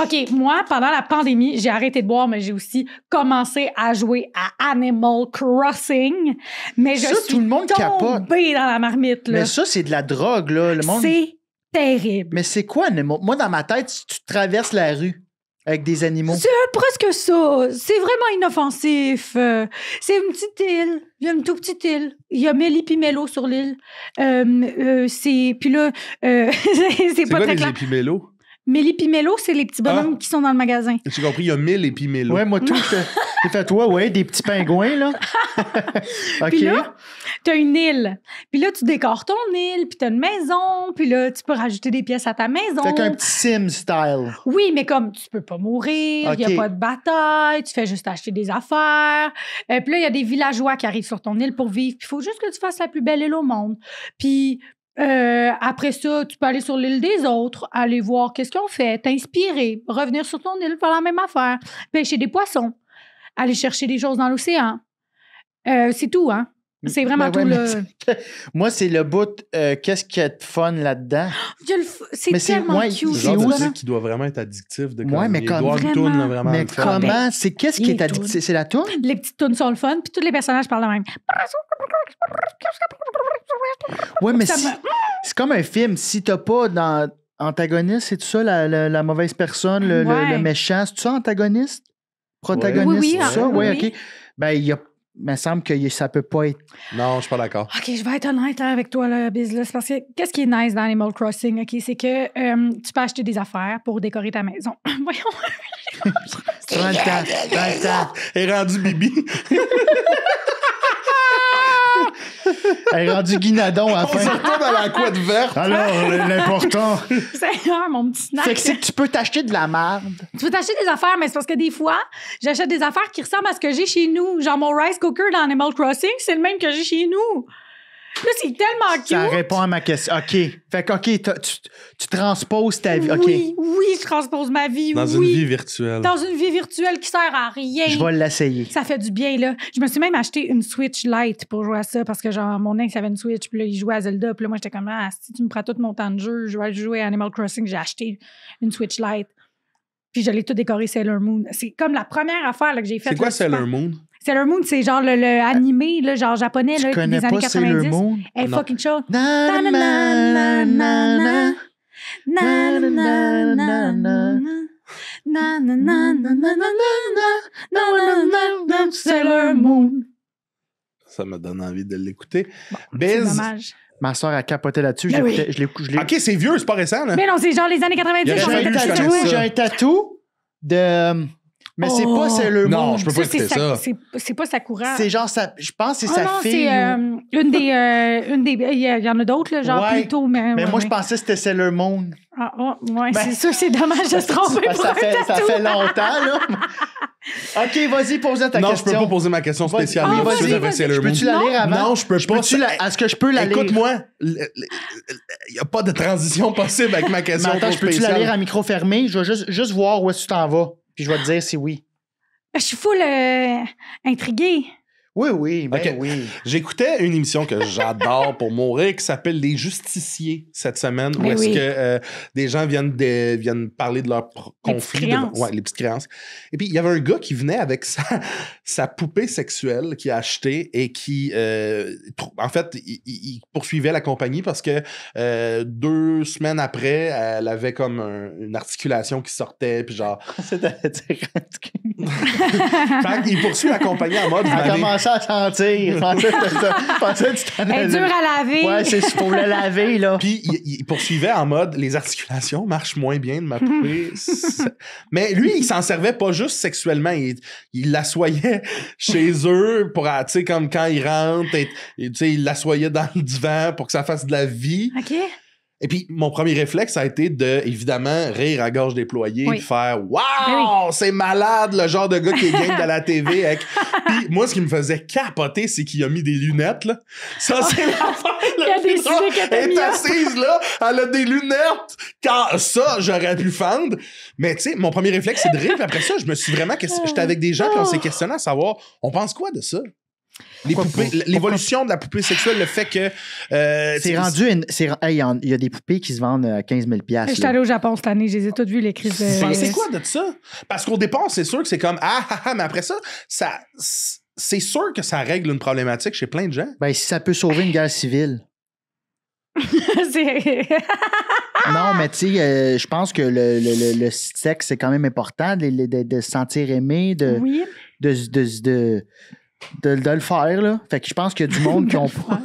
OK. Moi, pendant la pandémie, j'ai arrêté de boire, mais j'ai aussi commencé à jouer à Animal Crossing. Mais je Ça, suis tout le monde capote. tombée dans la marmite. Là. Mais ça, c'est de la drogue, là. Le monde... C'est terrible. Mais c'est quoi, Nemo? Moi, dans ma tête, si tu traverses la rue avec des animaux. C'est presque ça. C'est vraiment inoffensif. C'est une petite île. Il y a une toute petite île. Il y a Mélie puis Mélo sur l'île. Puis là, c'est pas quoi très les clair. épimélos? Mélie puis Mélo, c'est les petits bonhommes qui sont dans le magasin. J'ai compris, il y a 1000 épimélos. Ouais, moi, tout, j'ai fait toi, ouais, des petits pingouins, là. OK. Puis là, t'as une île. Puis là, tu décores ton île, puis t'as une maison, puis là, tu peux rajouter des pièces à ta maison. Fait qu'un petit sim style. Oui, mais comme tu peux pas mourir, il OK. n'y a pas de bataille, tu fais juste acheter des affaires. Puis là, il y a des villageois qui arrivent sur ton île pour vivre. Puis il faut juste que tu fasses la plus belle île au monde. Puis après ça, tu peux aller sur l'île des autres, aller voir qu'est-ce qu'ils ont fait, t'inspirer, revenir sur ton île, faire la même affaire, pêcher des poissons, aller chercher des choses dans l'océan. C'est tout, hein? C'est vraiment Ben tout, ouais, là. Moi, c'est le bout, qu'est-ce qu'il y a de fun là-dedans? C'est Mais c'est- tellement ouais, cute. Le c'est genre de où, truc ça? qui doit vraiment être addictif. De Ouais, mais il comme- doit avoir une Vraiment. toune, là, vraiment. Mais le fun. comment? C'est qu'est-ce qui les est addictif? tunes. C'est la toune? Les petites tunes sont le fun, puis tous les personnages parlent de même. Ouais, mais Ça c'est comme un film. Si t'as pas dans antagoniste, c'est tout ça, la mauvaise personne, Ouais. le méchant, c'est tout ça, antagoniste? Protagoniste, Oui, c'est ça? oui, Oui, oui. OK. Ben, il me semble que ça peut pas être... Non, je suis pas d'accord. OK, je vais être honnête avec toi, là, Biz, là, c'est parce que qu'est-ce qui est nice dans Animal Crossing, OK, c'est que tu peux acheter des affaires pour décorer ta maison. Voyons. Prends le temps. Elle est rendue Bibi. Elle est rendue guinadon à la On se fin. retrouve à la couette verte. Alors, l'important... C'est mon petit snack. Fait que c'est que tu peux t'acheter de la merde. Tu peux t'acheter des affaires, mais c'est parce que des fois, j'achète des affaires qui ressemblent à ce que j'ai chez nous. Genre mon rice cooker dans Animal Crossing, c'est le même que j'ai chez nous. Là, c'est tellement cute. Ça répond à ma question. OK. Fait que, OK, tu transposes ta vie. OK. Oui, je transpose ma vie. Dans une vie virtuelle. Dans une vie virtuelle qui sert à rien. Je vais l'essayer. Ça fait du bien, là. Je me suis même acheté une Switch Lite pour jouer à ça parce que, genre, mon ex avait une Switch, puis là, il jouait à Zelda, puis là, moi, j'étais comme, si tu me prends tout mon temps de jeu, je vais aller jouer à Animal Crossing, j'ai acheté une Switch Lite. Puis je l'ai tout décoré Sailor Moon. C'est comme la première affaire là, que j'ai faite. C'est quoi là, Sailor Moon? Sailor Moon, c'est genre le animé, là, genre japonais, Je là, connais des années pas 90. Sailor Moon. Elle est Non. fucking chaud. Na, na, na, na, na, na. Na, na, na, na, na. Na, na, na, na, na, na, Sailor Moon. Ça me donne envie de l'écouter. C'est Biz. dommage. Ma soeur a capoté là-dessus. Ben oui. Je l'ai. OK, c'est vieux, c'est pas récent, là. Mais non, c'est genre les années 90. Il y a on J'ai fait un fallu que je ça. connaisse ça. j'ai un tatou de. Mais c'est Oh. pas Sailor Moon. Non, je peux pas Ça, c'est écouter ça. c'est pas Sakura. C'est genre ça. Je pense que c'est Ah sa non, fille. c'est ou- une des. Il y en a d'autres, là, genre Ouais. plus tôt, mais. Mais ouais, moi, je ouais. pensais que c'était Sailor Moon. Ah, ouais, Ben, c'est sûr, c'est dommage de se tromper Parce pour que un ça tatou. fait longtemps, là. OK, vas-y, pose ta Non, question. je peux pas poser ma question Vas-y. spéciale. Ah, tout de vas-y, suite avec vas-y. Sailor Moon. Peux-tu la lire avant? Non, je peux pas. Est-ce que je peux la lire? Écoute-moi, il n'y a pas de transition possible avec ma Mais question. attends, trop je peux-tu la spéciale. lire à micro fermé? Je vais juste voir où est-ce que tu t'en vas. Puis je vais te dire si oui. Je suis full intriguée. Oui, ben OK. oui. J'écoutais une émission que j'adore pour mourir qui s'appelle Les Justiciers cette semaine, où Ben est-ce oui. que des gens viennent parler de leurs Les conflits. petites créances. Ouais, les petites créances. Et puis, il y avait un gars qui venait avec sa poupée sexuelle qu'il a achetée et qui, en fait, il poursuivait la compagnie parce que 2 semaines après, elle avait comme une articulation qui sortait, puis genre... Fait qu'il poursuit la compagnie en mode... vous Elle a m'avez- commencé à sentir. Je pensais que tu t'en Elle est allais. dure à laver. Ouais, c'est pour le laver, là. Puis il poursuivait en mode les articulations marchent moins bien de ma poupée. Mais lui, il s'en servait pas juste sexuellement. Il l'assoyait chez eux pour, tu sais, comme quand il rentre, et, tu sais, il l'assoyait dans le divan pour que ça fasse de la vie. OK. Et puis, mon premier réflexe a été de, évidemment, rire à gorge déployée, Oui. de faire « Wow! Ben C'est malade, le genre de gars qui est game de la TV. Avec... » Puis moi, ce qui me faisait capoter, c'est qu'il a mis des lunettes, là. Ça, c'est l'affaire. Il y a des sujets que t'as Elle mis, est hein. assise, là, elle a des lunettes. Quand ça, j'aurais pu fendre. Mais tu sais, mon premier réflexe, c'est de rire. Puis après ça, je me suis vraiment... J'étais avec des gens, puis on s'est questionné à savoir, on pense quoi de ça? Les Pourquoi poupées, pas? l'évolution de la poupée sexuelle, le fait que... C'est rendu hey, il y a des poupées qui se vendent à 15 000 Je suis allée au Japon cette année, je les ai toutes vues, les crises de. C'est quoi de ça? Parce qu'au départ, c'est sûr que c'est comme mais après ça, c'est sûr que ça règle une problématique chez plein de gens. Ben, si ça peut sauver une guerre civile. C'est- Non, mais tu sais, je pense que le sexe, c'est quand même important de se sentir aimé, Oui. de le faire, là. Fait que je pense qu'il y a du monde qui ont pas.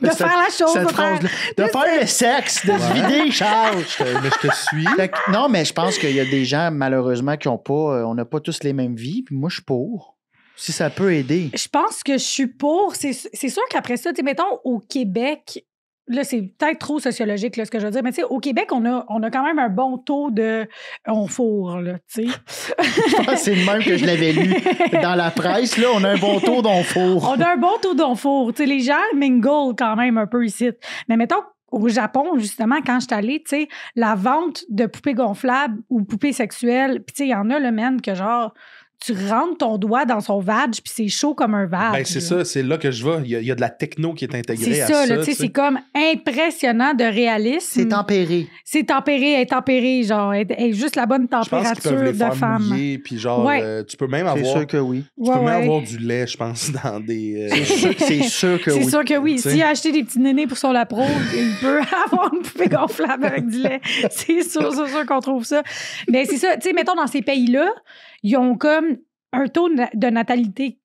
De faire la chose. Cette de faire- phrase-là. De faire le sexe, de se vider, Charles. Mais je te suis. Fait que, non, mais je pense qu'il y a des gens, malheureusement, qui ont pas. On n'a pas tous les mêmes vies, puis moi, je suis pour. Si ça peut aider. Je pense que je suis pour. C'est sûr qu'après ça, tu sais, mettons, au Québec, là, c'est peut-être trop sociologique, là, ce que je veux dire, mais tu sais, au Québec, on a quand même un bon taux de on fourre, là, tu sais. Je pense que c'est le même que je l'avais lu dans la presse. Là, on a un bon taux d'onfour. On a un bon taux d'onfour. Tu sais, les gens mingle quand même un peu ici. Mais mettons, au Japon, justement, quand je suis allée, tu sais, la vente de poupées gonflables ou poupées sexuelles, puis tu sais, il y en a, le man, que genre, tu rentres ton doigt dans son vag, puis c'est chaud comme un vag. Ben, c'est ça, c'est là que je vais. Il y a de la techno qui est intégrée c'est à ça. ça. Là, c'est comme impressionnant de réalisme. C'est tempéré. C'est tempéré, elle est tempérée, genre, elle est juste la bonne Je pense qu'ils peuvent température les de faire femme. mouiller, puis genre, tu peux même C'est avoir... sûr que oui. Tu peux même avoir du lait, je pense, dans des... C'est sûr que oui. C'est sûr que oui. T'sais. S'il a acheté des petits nénés pour son lapro, il peut avoir une poupée gonflable avec du lait. C'est sûr qu'on trouve ça. Mais c'est ça, tu sais, mettons, dans ces pays-là, ils ont comme un taux de natalité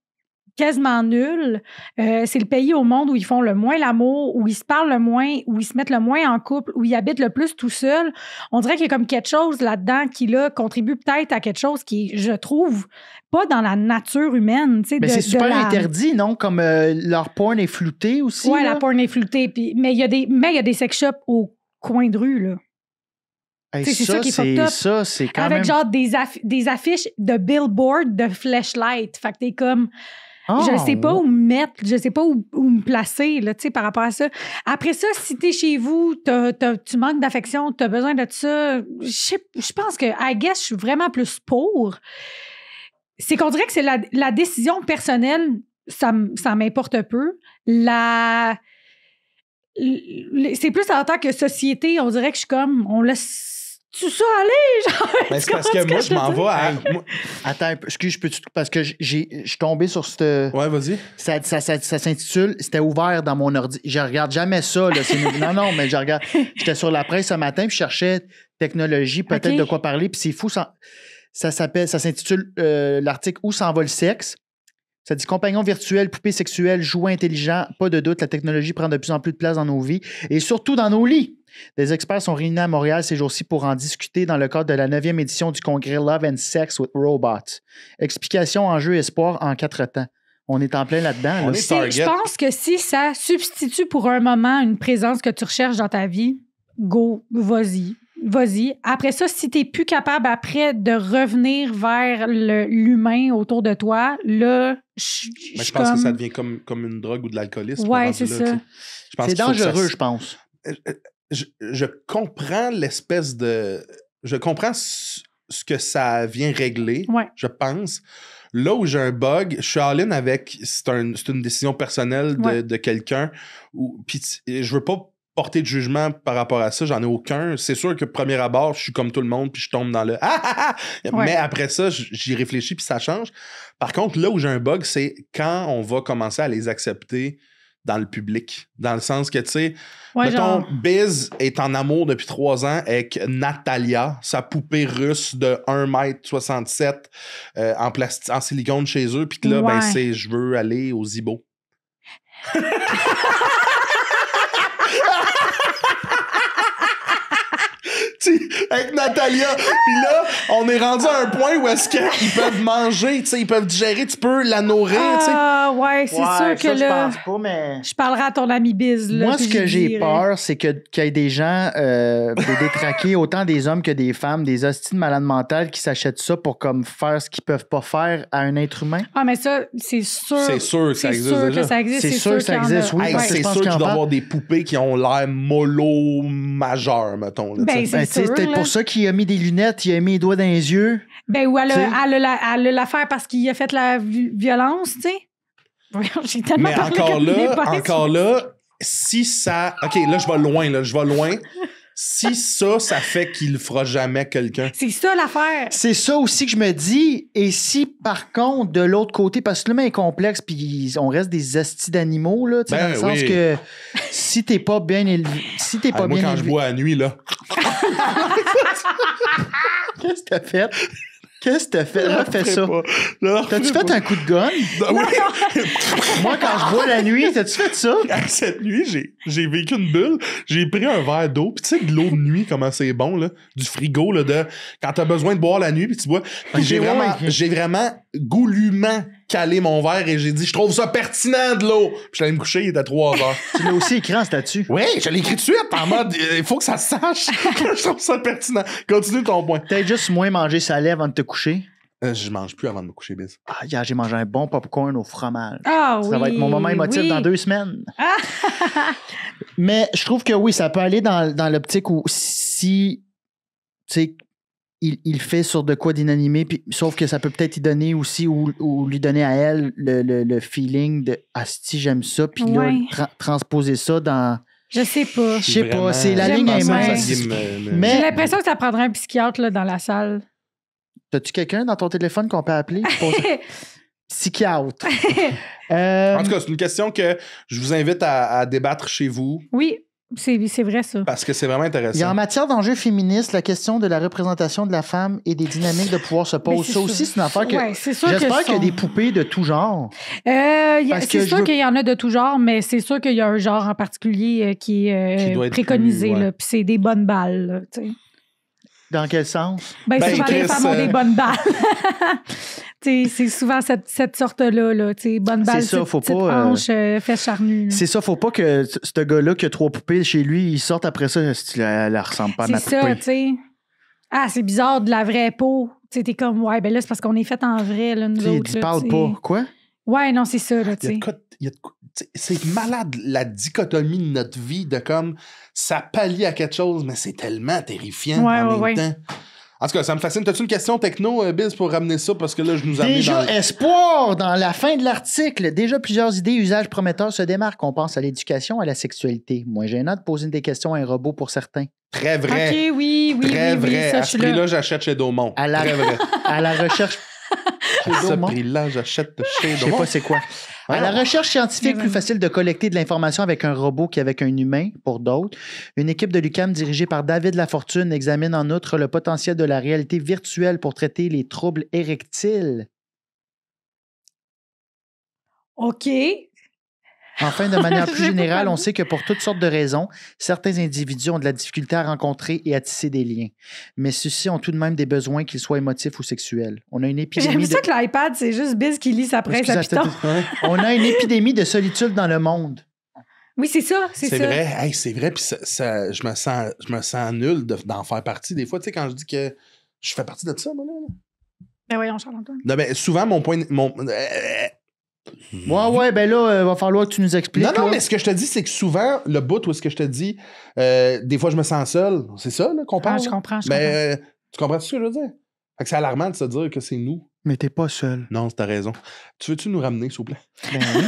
quasiment nul. C'est le pays au monde où ils font le moins l'amour, où ils se parlent le moins, où ils se mettent le moins en couple, où ils habitent le plus tout seuls. On dirait qu'il y a comme quelque chose là-dedans qui, là, contribue peut-être à quelque chose qui, je trouve, pas dans la nature humaine. Mais c'est super interdit, non? Comme leur porn est flouté aussi. Oui, là? la porn est floutée. Mais il y a des sex shops au coin de rue, là. Hey, c'est ça qui est fucked up. Ça, c'est quand avec même... genre des affiches de billboard de flashlight. Fait que t'es comme... je sais pas où me mettre, je sais pas où me placer là, par rapport à ça. Après ça, si t'es chez vous, tu manques d'affection, t'as besoin de ça, je pense que, I guess, je suis vraiment plus pour. C'est qu'on dirait que c'est la décision personnelle, ça m'importe peu. C'est plus en tant que société, on dirait que je suis comme, on laisse tout ça aller, genre. Mais c'est parce que moi, je m'en vais à... Attends un peu, excuse, parce que je suis tombé sur cette... Ouais, vas-y. Ça s'intitule « C'était ouvert dans mon ordi ». Je regarde jamais ça, là. Non, mais je regarde... J'étais sur la presse ce matin, puis je cherchais technologie, peut-être de quoi parler, puis c'est fou, ça s'intitule l'article « Où s'en va le sexe ». Ça dit « Compagnon virtuel, poupée sexuelle, jouet intelligent, pas de doute, la technologie prend de plus en plus de place dans nos vies, et surtout dans nos lits ». Des experts sont réunis à Montréal ces jours-ci pour en discuter dans le cadre de la 9e édition du congrès Love and Sex with Robots. Explication, enjeu, espoir en 4 temps. On est en plein là-dedans. Là. Je pense que si ça substitue pour un moment une présence que tu recherches dans ta vie, go, vas-y. Après ça, si tu n'es plus capable après de revenir vers l'humain autour de toi, là, je pense que ça devient comme une drogue ou de l'alcoolisme. Ouais, c'est ça. C'est dangereux, je pense. Je comprends l'espèce de... Je comprends ce que ça vient régler, je pense. Là où j'ai un bug, je suis all-in avec... C'est une décision personnelle de quelqu'un. Puis je veux pas porter de jugement par rapport à ça. J'en ai aucun. C'est sûr que premier abord, je suis comme tout le monde puis je tombe dans le... Mais après ça, j'y réfléchis puis ça change. Par contre, là où j'ai un bug, c'est quand on va commencer à les accepter dans le public. Dans le sens que, tu sais, mettons, Biz est en amour depuis 3 ans avec Natalia, sa poupée russe de 1,67 m en silicone chez eux, puis que là, ben, c'est « je veux aller au Zibo ». Avec Natalia. Puis là, on est rendu à un point où est-ce qu'ils peuvent manger, ils peuvent digérer, tu peux la nourrir. Ah, ouais, c'est sûr que là... Je pense pas, mais... Je parlerai à ton ami Biz. Là, moi, ce que j'ai peur, c'est qu'il y ait des gens, des détraqués, autant des hommes que des femmes, des hosties de malades mentales qui s'achètent ça pour comme faire ce qu'ils peuvent pas faire à un être humain. Ah, mais ça, c'est sûr. C'est sûr que ça existe déjà. C'est sûr que ça existe, oui. C'est sûr qu'il doit y avoir des poupées qui ont l'air mollo majeur, mettons. Là, c'est peut-être pour ça qu'il a mis des lunettes, il a mis les doigts dans les yeux. Ben, ou elle a l'affaire parce qu'il a fait la violence, tu sais. J'ai tellement mais parlé encore là, si ça... OK, là, je vais loin. Si ça fait qu'il ne fera jamais quelqu'un. C'est ça l'affaire. C'est ça aussi que je me dis. Et si, par contre, de l'autre côté, parce que l'humain est complexe, puis on reste des astis d'animaux, là, dans le sens que si t'es pas bien élevé... Moi, quand je bois à la nuit, là... Qu'est-ce que t'as fait? Refais ça. T'as-tu fait un coup de gun? Oui. Moi, quand je bois la nuit, t'as-tu fait ça? Cette nuit, j'ai vécu une bulle. J'ai pris un verre d'eau. Puis tu sais, de l'eau de nuit, comment c'est bon, là. Du frigo, là, de quand t'as besoin de boire la nuit, puis tu bois. Puis j'ai vraiment goulûment calé mon verre et j'ai dit, je trouve ça pertinent de l'eau. Puis je suis allé me coucher, il était 3 heures. Tu l'as aussi écrit en statut? Oui, je l'ai écrit de suite, en mode, il faut que ça se sache. Je trouve ça pertinent. Continue ton point. Peut-être juste moins manger salé avant de te coucher. Je mange plus avant de me coucher, Biz. Ah, hier, j'ai mangé un bon popcorn au fromage. Ah, ça va être mon moment émotif dans 2 semaines. Mais je trouve que oui, ça peut aller dans l'optique où si, tu sais, il fait sur de quoi d'inanimé, puis, sauf que ça peut peut-être y donner aussi, ou lui donner à elle le feeling de « Asti, j'aime ça », puis là, transposer ça dans... Je sais pas. Je sais pas, c'est la ligne est mince. Mais j'ai l'impression que ça prendrait un psychiatre là, dans la salle. T'as-tu quelqu'un dans ton téléphone qu'on peut appeler? Psychiatre. En tout cas, c'est une question que je vous invite à débattre chez vous. Oui, c'est vrai ça. Parce que c'est vraiment intéressant. Et en matière d'enjeux féministes, la question de la représentation de la femme et des dynamiques de pouvoir se pose. Ça aussi, c'est une affaire que... Ouais, j'espère qu'il y a des poupées de tout genre. C'est sûr qu'il y en a de tout genre, mais c'est sûr qu'il y a un genre en particulier qui est préconisé. Puis c'est des bonnes balles. Là, t'sais. Dans quel sens? Souvent, les femmes ont des bonnes balles. C'est souvent cette sorte-là. Là, bonne balle, petite hanche, fesse charnue. C'est ça, faut pas que ce gars-là qui a 3 poupées chez lui, il sorte après ça, elle ressemble pas à ma poupée. C'est ça, tu sais. Ah, c'est bizarre, de la vraie peau. T'es comme, ouais, ben là, c'est parce qu'on est fait en vrai, là, nous autres. Tu parles pas. Quoi? Ouais, non, c'est ça, là, tu sais. C'est malade, la dichotomie de notre vie, de comme, ça pallie à quelque chose, mais c'est tellement terrifiant en même temps. En tout cas, ça me fascine. T'as-tu une question techno, Biz, pour ramener ça? Parce que là, je nous amène Déjà, espoir dans la fin de l'article. Déjà, plusieurs idées, usages prometteurs se démarquent. On pense à l'éducation, à la sexualité. Moins gênant de poser des questions à un robot pour certains. Très vrai. OK, oui. Très vrai. Ça, à ce prix-là, j'achète chez Daumont. Très vrai. À la recherche... À ce prix-là, j'achète chez Daumont. Je sais pas c'est quoi. À la recherche scientifique, plus facile de collecter de l'information avec un robot qu'avec un humain, pour d'autres. Une équipe de l'UQAM dirigée par David Lafortune examine en outre le potentiel de la réalité virtuelle pour traiter les troubles érectiles. OK. Enfin, de manière plus générale, on sait que pour toutes sortes de raisons, certains individus ont de la difficulté à rencontrer et à tisser des liens. Mais ceux-ci ont tout de même des besoins, qu'ils soient émotifs ou sexuels. On a une épidémie. J'aime ça que l'iPad, c'est juste Biz qui lit sa presse à piton. On a une épidémie de solitude dans le monde. Oui, c'est ça. C'est vrai. Hey, c'est vrai. Puis je me sens nul d'en faire partie. Des fois, tu sais, quand je dis que je fais partie de ça, moi, là. Ben voyons, Charles-Antoine. Non, ben, souvent, mon point. Ouais, ben là, va falloir que tu nous expliques. Non, mais ce que je te dis, c'est que souvent, le bout où est-ce que je te dis, des fois, je me sens seul. C'est ça, là, qu'on parle. Je comprends. Tu comprends ce que je veux dire? Fait que c'est alarmant de se dire que c'est nous. Mais t'es pas seul. Non, t'as raison. Tu veux-tu nous ramener, s'il vous plaît? Ben oui.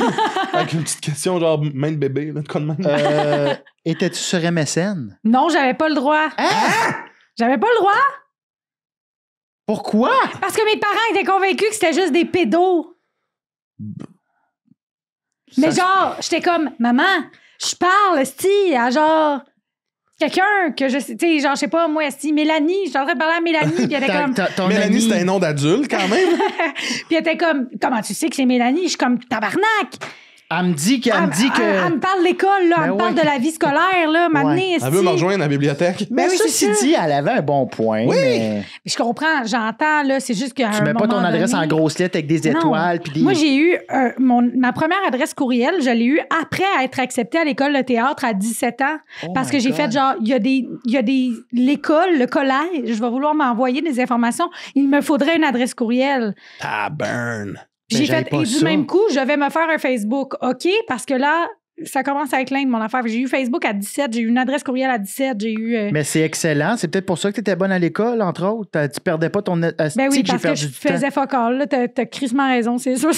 Avec une petite question, genre main de bébé, là, de quoi de même? Étais-tu sur MSN? Non, j'avais pas le droit. Hein? J'avais pas le droit. Pourquoi? Parce que mes parents étaient convaincus que c'était juste des pédos. Mais genre, j'étais comme, maman, je parle, esti, à genre, quelqu'un que je sais, tu sais, genre, je sais pas, moi, esti, Mélanie, je suis en train de parler à Mélanie, puis elle était comme... Mélanie, c'était un nom d'adulte, quand même. Puis elle était comme, comment tu sais que c'est Mélanie? Je suis comme, tabarnak! Elle me dit que... Elle me parle de l'école, là, elle me parle de la vie scolaire, là, m'amener, elle veut me rejoindre à la bibliothèque. Mais oui, ceci dit, elle avait un bon point. Oui! Mais je comprends, j'entends, là, c'est juste qu'à un moment tu mets pas ton adresse donné, en grosses lettres avec des étoiles. Puis des... Moi, j'ai eu ma première adresse courriel, je l'ai eue après être acceptée à l'école de théâtre à 17 ans. Parce que j'ai fait genre, il y a l'école, le collège, je vais vouloir m'envoyer des informations. Il me faudrait une adresse courriel. Burn. J'ai fait, et du même coup, je vais me faire un Facebook. OK? Parce que là, ça commence à être plein de mon affaire. J'ai eu Facebook à 17, j'ai eu une adresse courriel à 17, j'ai eu... Mais c'est excellent. C'est peut-être pour ça que tu étais bonne à l'école, entre autres. Tu perdais pas ton... Ben oui, parce que je faisais fuck all. T'as crissement raison, c'est sûr.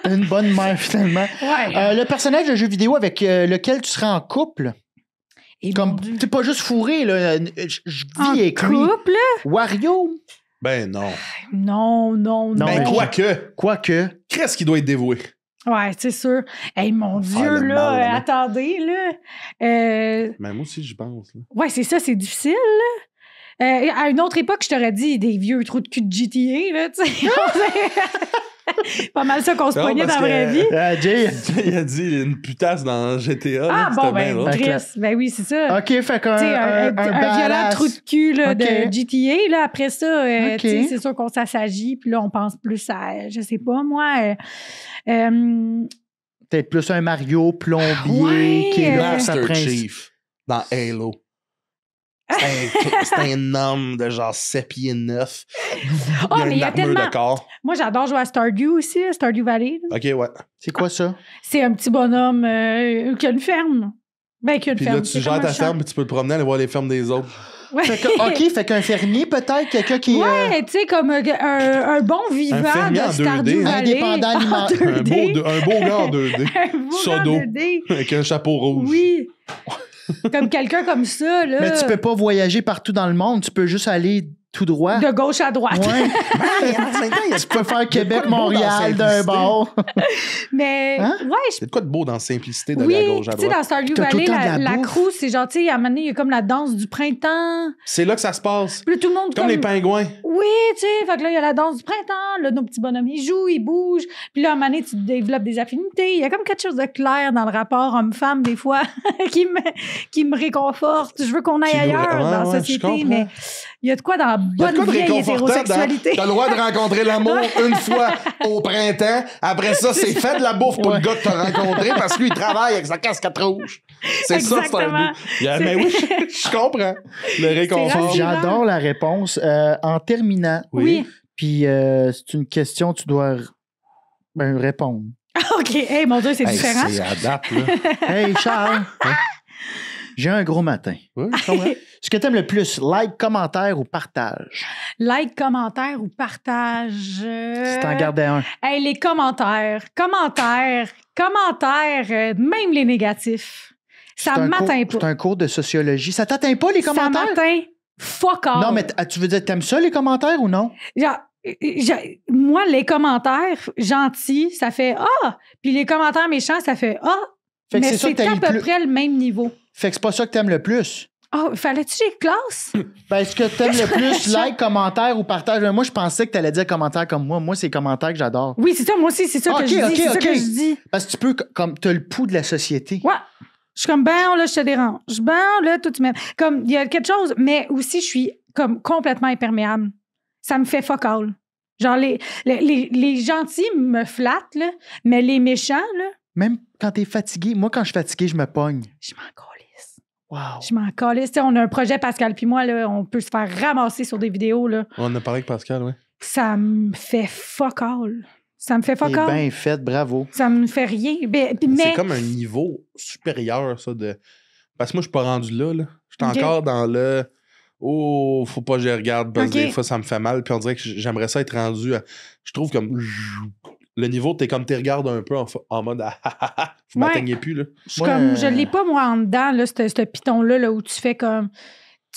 Une bonne mère, finalement. Ouais. Le personnage de jeu vidéo avec lequel tu serais en couple... Et comme t'es pas juste fourré, là. Je vis avec lui. En couple? Wario? Ben non. Non. Ben quoique. Qu'est-ce qu'il doit être dévoué? Ouais, c'est sûr. Hey, mon Dieu, là, mal, attendez, là. Mais moi aussi, j'y pense. Là. Ouais, c'est ça, c'est difficile, là. À une autre époque, je t'aurais dit des vieux trous de cul de GTA, là, tu sais. Pas mal ça qu'on se pognait dans la vraie vie. Jay, il a dit une putasse dans GTA. Ah, là, bon, ben, Chris. Ben oui, c'est ça. OK, fait qu'un un violent trou de cul là, de GTA, là, après ça, okay. c'est sûr qu'on s'assagit, puis là, on pense plus à, je sais pas, moi... peut-être plus un Mario plombier qui est là pour sa Master Chief dans Halo. C'est un homme de genre 7 pieds 9. Il a une armure de corps. Moi, j'adore jouer à Stardew aussi, Stardew Valley. Là. OK, ouais. C'est quoi ça? C'est un petit bonhomme qui a une ferme. Ben, qui a une puis ferme. Là, tu gères ta ferme, puis tu peux te promener, aller voir les fermes des autres. Ouais. Fait qu'un fermier, peut-être, quelqu'un qui est Ouais, tu sais, comme un bon vivant Un fermier en de 2D. Stardew Valley. Indépendant alimentaire. Un beau gars en 2D. Un beau gars en Sodo. 2D. Avec un chapeau rouge. Oui. Comme quelqu'un comme ça, là. Mais tu peux pas voyager partout dans le monde, tu peux juste aller tout droit. De gauche à droite. Ouais. Tu peux faire Québec-Montréal d'un bord. Mais, Hein? ouais, C'est de quoi de beau dans la simplicité de oui, la gauche à tu sais, droite? dans Stardew T'as tout Valley, le temps de la la bouffe. crew, c'est genre, tu sais, à un moment donné, il y a comme la danse du printemps. C'est là que ça se passe. Puis là, tout le monde Comme les pingouins. Oui, tu sais, fait que là, il y a la danse du printemps, là, nos petits bonhommes, ils jouent, ils bougent. Puis là, à un moment donné, tu développes des affinités. Il y a comme quelque chose de clair dans le rapport homme-femme, des fois, qui me réconforte. Je veux qu'on aille Qui nous- ailleurs ouais, dans la ouais, je société, comprends. mais il y a de quoi dans la Il y a de bonne quoi de vieille réconfortant dans- hétérosexualité. T'as le droit de rencontrer l'amour une fois au printemps. Après ça, c'est fait de la bouffe pour le gars que t'as rencontré parce qu'il travaille avec sa casquette rouge. C'est ça, c'est un Exactement. bout. Mais oui, je comprends. Le réconfort. rassurant. J'adore la réponse. En terminant, Oui. puis c'est une question, tu dois répondre. OK. Hey, mon Dieu, c'est Hey, différent. c'est adapte, là. Hey, Charles, j'ai un gros matin. Oui, je comprends. Ce que t'aimes le plus, like, commentaire ou partage? Like, commentaire ou partage. Si t'en gardais un. Hey, les commentaires, même les négatifs. Ça C'est un m'atteint cours- pas. C'est un cours de sociologie. Ça t'atteint pas, les Ça commentaires? m'atteint fuck all. Non, mais tu veux dire, t'aimes ça, les commentaires, ou non? Moi, les commentaires gentils, ça fait « Ah! » Puis les commentaires méchants, ça fait « Ah! » Fait que Mais c'est ça que c'est t'as à le peu plus. près le même niveau. Fait que c'est pas ça que t'aimes le plus. Oh, fallait-tu que j'ai classe? Ben, ce que t'aimes le plus, like, commentaire ou partage? Moi, je pensais que t'allais dire commentaire comme moi. Moi, c'est commentaire que j'adore. Oui, c'est ça. Moi aussi, c'est ça que Ok, je dis. ok, C'est ça ok. que je dis. Parce que tu peux, comme, t'as le pouls de la société. Ouais. Je suis comme, ben, là, je te dérange. Ben, là, toi, tu m'aimes. Comme, il y a quelque chose, mais aussi, je suis comme complètement imperméable. Ça me fait fuck all. Genre, les gentils me flattent, là, mais les méchants, là, Même quand t'es fatigué. Moi, quand je suis fatigué, je me pogne. je m'en calisse. Wow. Je m'en calisse. Tu sais, on a un projet, Pascal puis moi, là, on peut se faire ramasser sur des vidéos, là. On a parlé avec Pascal, oui. Ça me fait fuck all. Ça me fait fuck C'est all. bien fait, bravo. Ça me fait rien. Mais, C'est comme un niveau supérieur, ça, de... Parce que moi, je suis pas rendu là, là. Je suis Ok. encore dans le... Oh, faut pas que je regarde, parce que Ok. des fois, ça me fait mal. Puis on dirait que j'aimerais ça être rendu à... Je trouve comme... Le niveau, t'es comme t'es regardes un peu en mode... Ah, ah, ah, ah. Vous Ouais. m'atteignez plus, là. Je l'ai pas, moi, en dedans, là, ce piton-là, là, où tu fais comme...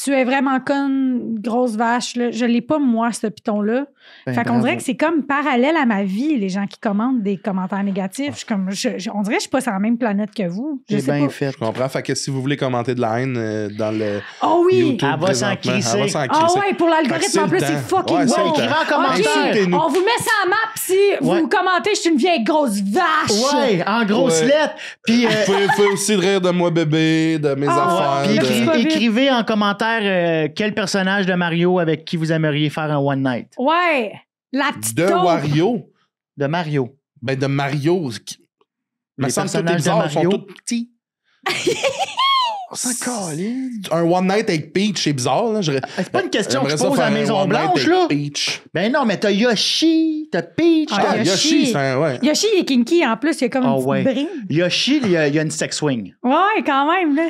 Tu es vraiment conne, grosse vache. Là. Je l'ai pas, moi, ce piton-là. Ben, Fait qu'on bravo. dirait que c'est comme parallèle à ma vie, les gens qui commentent des commentaires négatifs. Je suis comme, on dirait que je suis pas sur la même planète que vous. Je C'est sais bien pas. fait. Je comprends. Fait que si vous voulez commenter de la haine dans le Oh oui! YouTube Elle va s'en présentement, crisser. elle va s'en Ah crisser. ouais, pour l'algorithme, Fait que en plus, c'est c'est le temps. fucking Ouais, c'est bon. le temps. Écrivez en commentaire. Insultez-nous. On vous met ça en map si Ouais. vous commentez « Je suis une vieille grosse vache! Ouais, en grosses Ouais. lettres. Puis, Vous pouvez aussi rire de moi, bébé, de mes Ah, affaires. puis là, de- c'est pas vite. écrivez en commentaire quel personnage de Mario avec qui vous aimeriez faire un one night. Ouais! La petite De taupe. Wario. De Mario. Ben, de Mario. Me Les semble que tous personnages les de bizarres sont Mario. tous petits. On s'en calisse. Un One Night avec Peach, c'est bizarre. Là. C'est pas une question que J'aimerais je ça pose à faire la un Maison One Night Blanche, avec là. Peach. Ben non, mais t'as Yoshi, t'as Peach, Ah, t'as... Yoshi. Yoshi, c'est un... Ouais. Yoshi, il est kinky en plus. Il y a comme Ah une petite ouais. brine. Yoshi, il y a une sex swing. Ouais, quand même, là.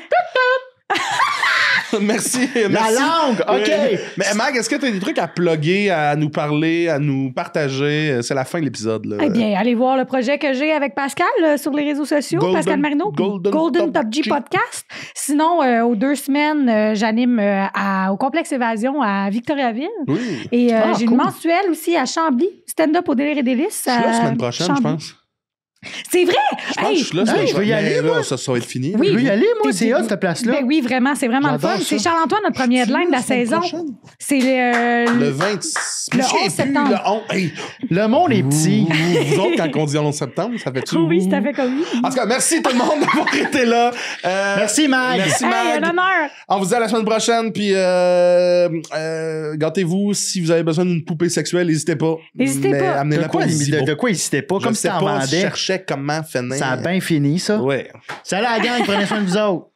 Merci. La merci. langue, OK. Oui. Mais Mag, est-ce que tu as des trucs à plugger, à nous parler, à nous partager? C'est la fin de l'épisode. Là. Eh bien, allez voir le projet que j'ai avec Pascal sur les réseaux sociaux, Golden- Pascal Marino, Golden Top G Podcast. Sinon, aux 2 semaines, j'anime au Complexe Évasion à Victoriaville. Oui. Et j'ai cool. une mensuelle aussi à Chambly, stand-up au Délire et Délices. Je suis là la semaine prochaine, je Chambly. pense. C'est vrai! Je pense que je suis là. hey, je veux y aller, mais là, moi. ça va être fini. Oui. Je veux y aller, moi, T'es- c'est hot, cette place-là. Ben oui, vraiment, c'est vraiment le J'adore fun. ça. C'est Charles-Antoine, notre premier headline de la saison. C'est Le le 26... Le Je me souviens 11 plus, septembre. Le 11... Hey, Le monde est petit. vous autres, quand on dit 11 septembre, ça fait-tu... Oui, c'est fait comme lui. En tout cas, merci tout le monde d'avoir été là. Merci, Mag. Merci, Hey, Mag. un honneur! On vous dit à la semaine prochaine, puis gâtez-vous. Si vous avez besoin d'une poupée sexuelle, n'hésitez pas. N'hésitez Mais pas. amenez-la pas De quoi hésitez pas? Je Comme si sais t'en pas, je vendais. cherchais comment finir. Ça a bien fini, ça. Ouais. Salut la gang, prenez soin de vous autres.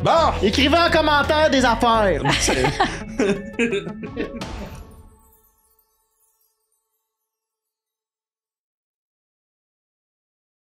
Bon! Écrivez en commentaire des affaires.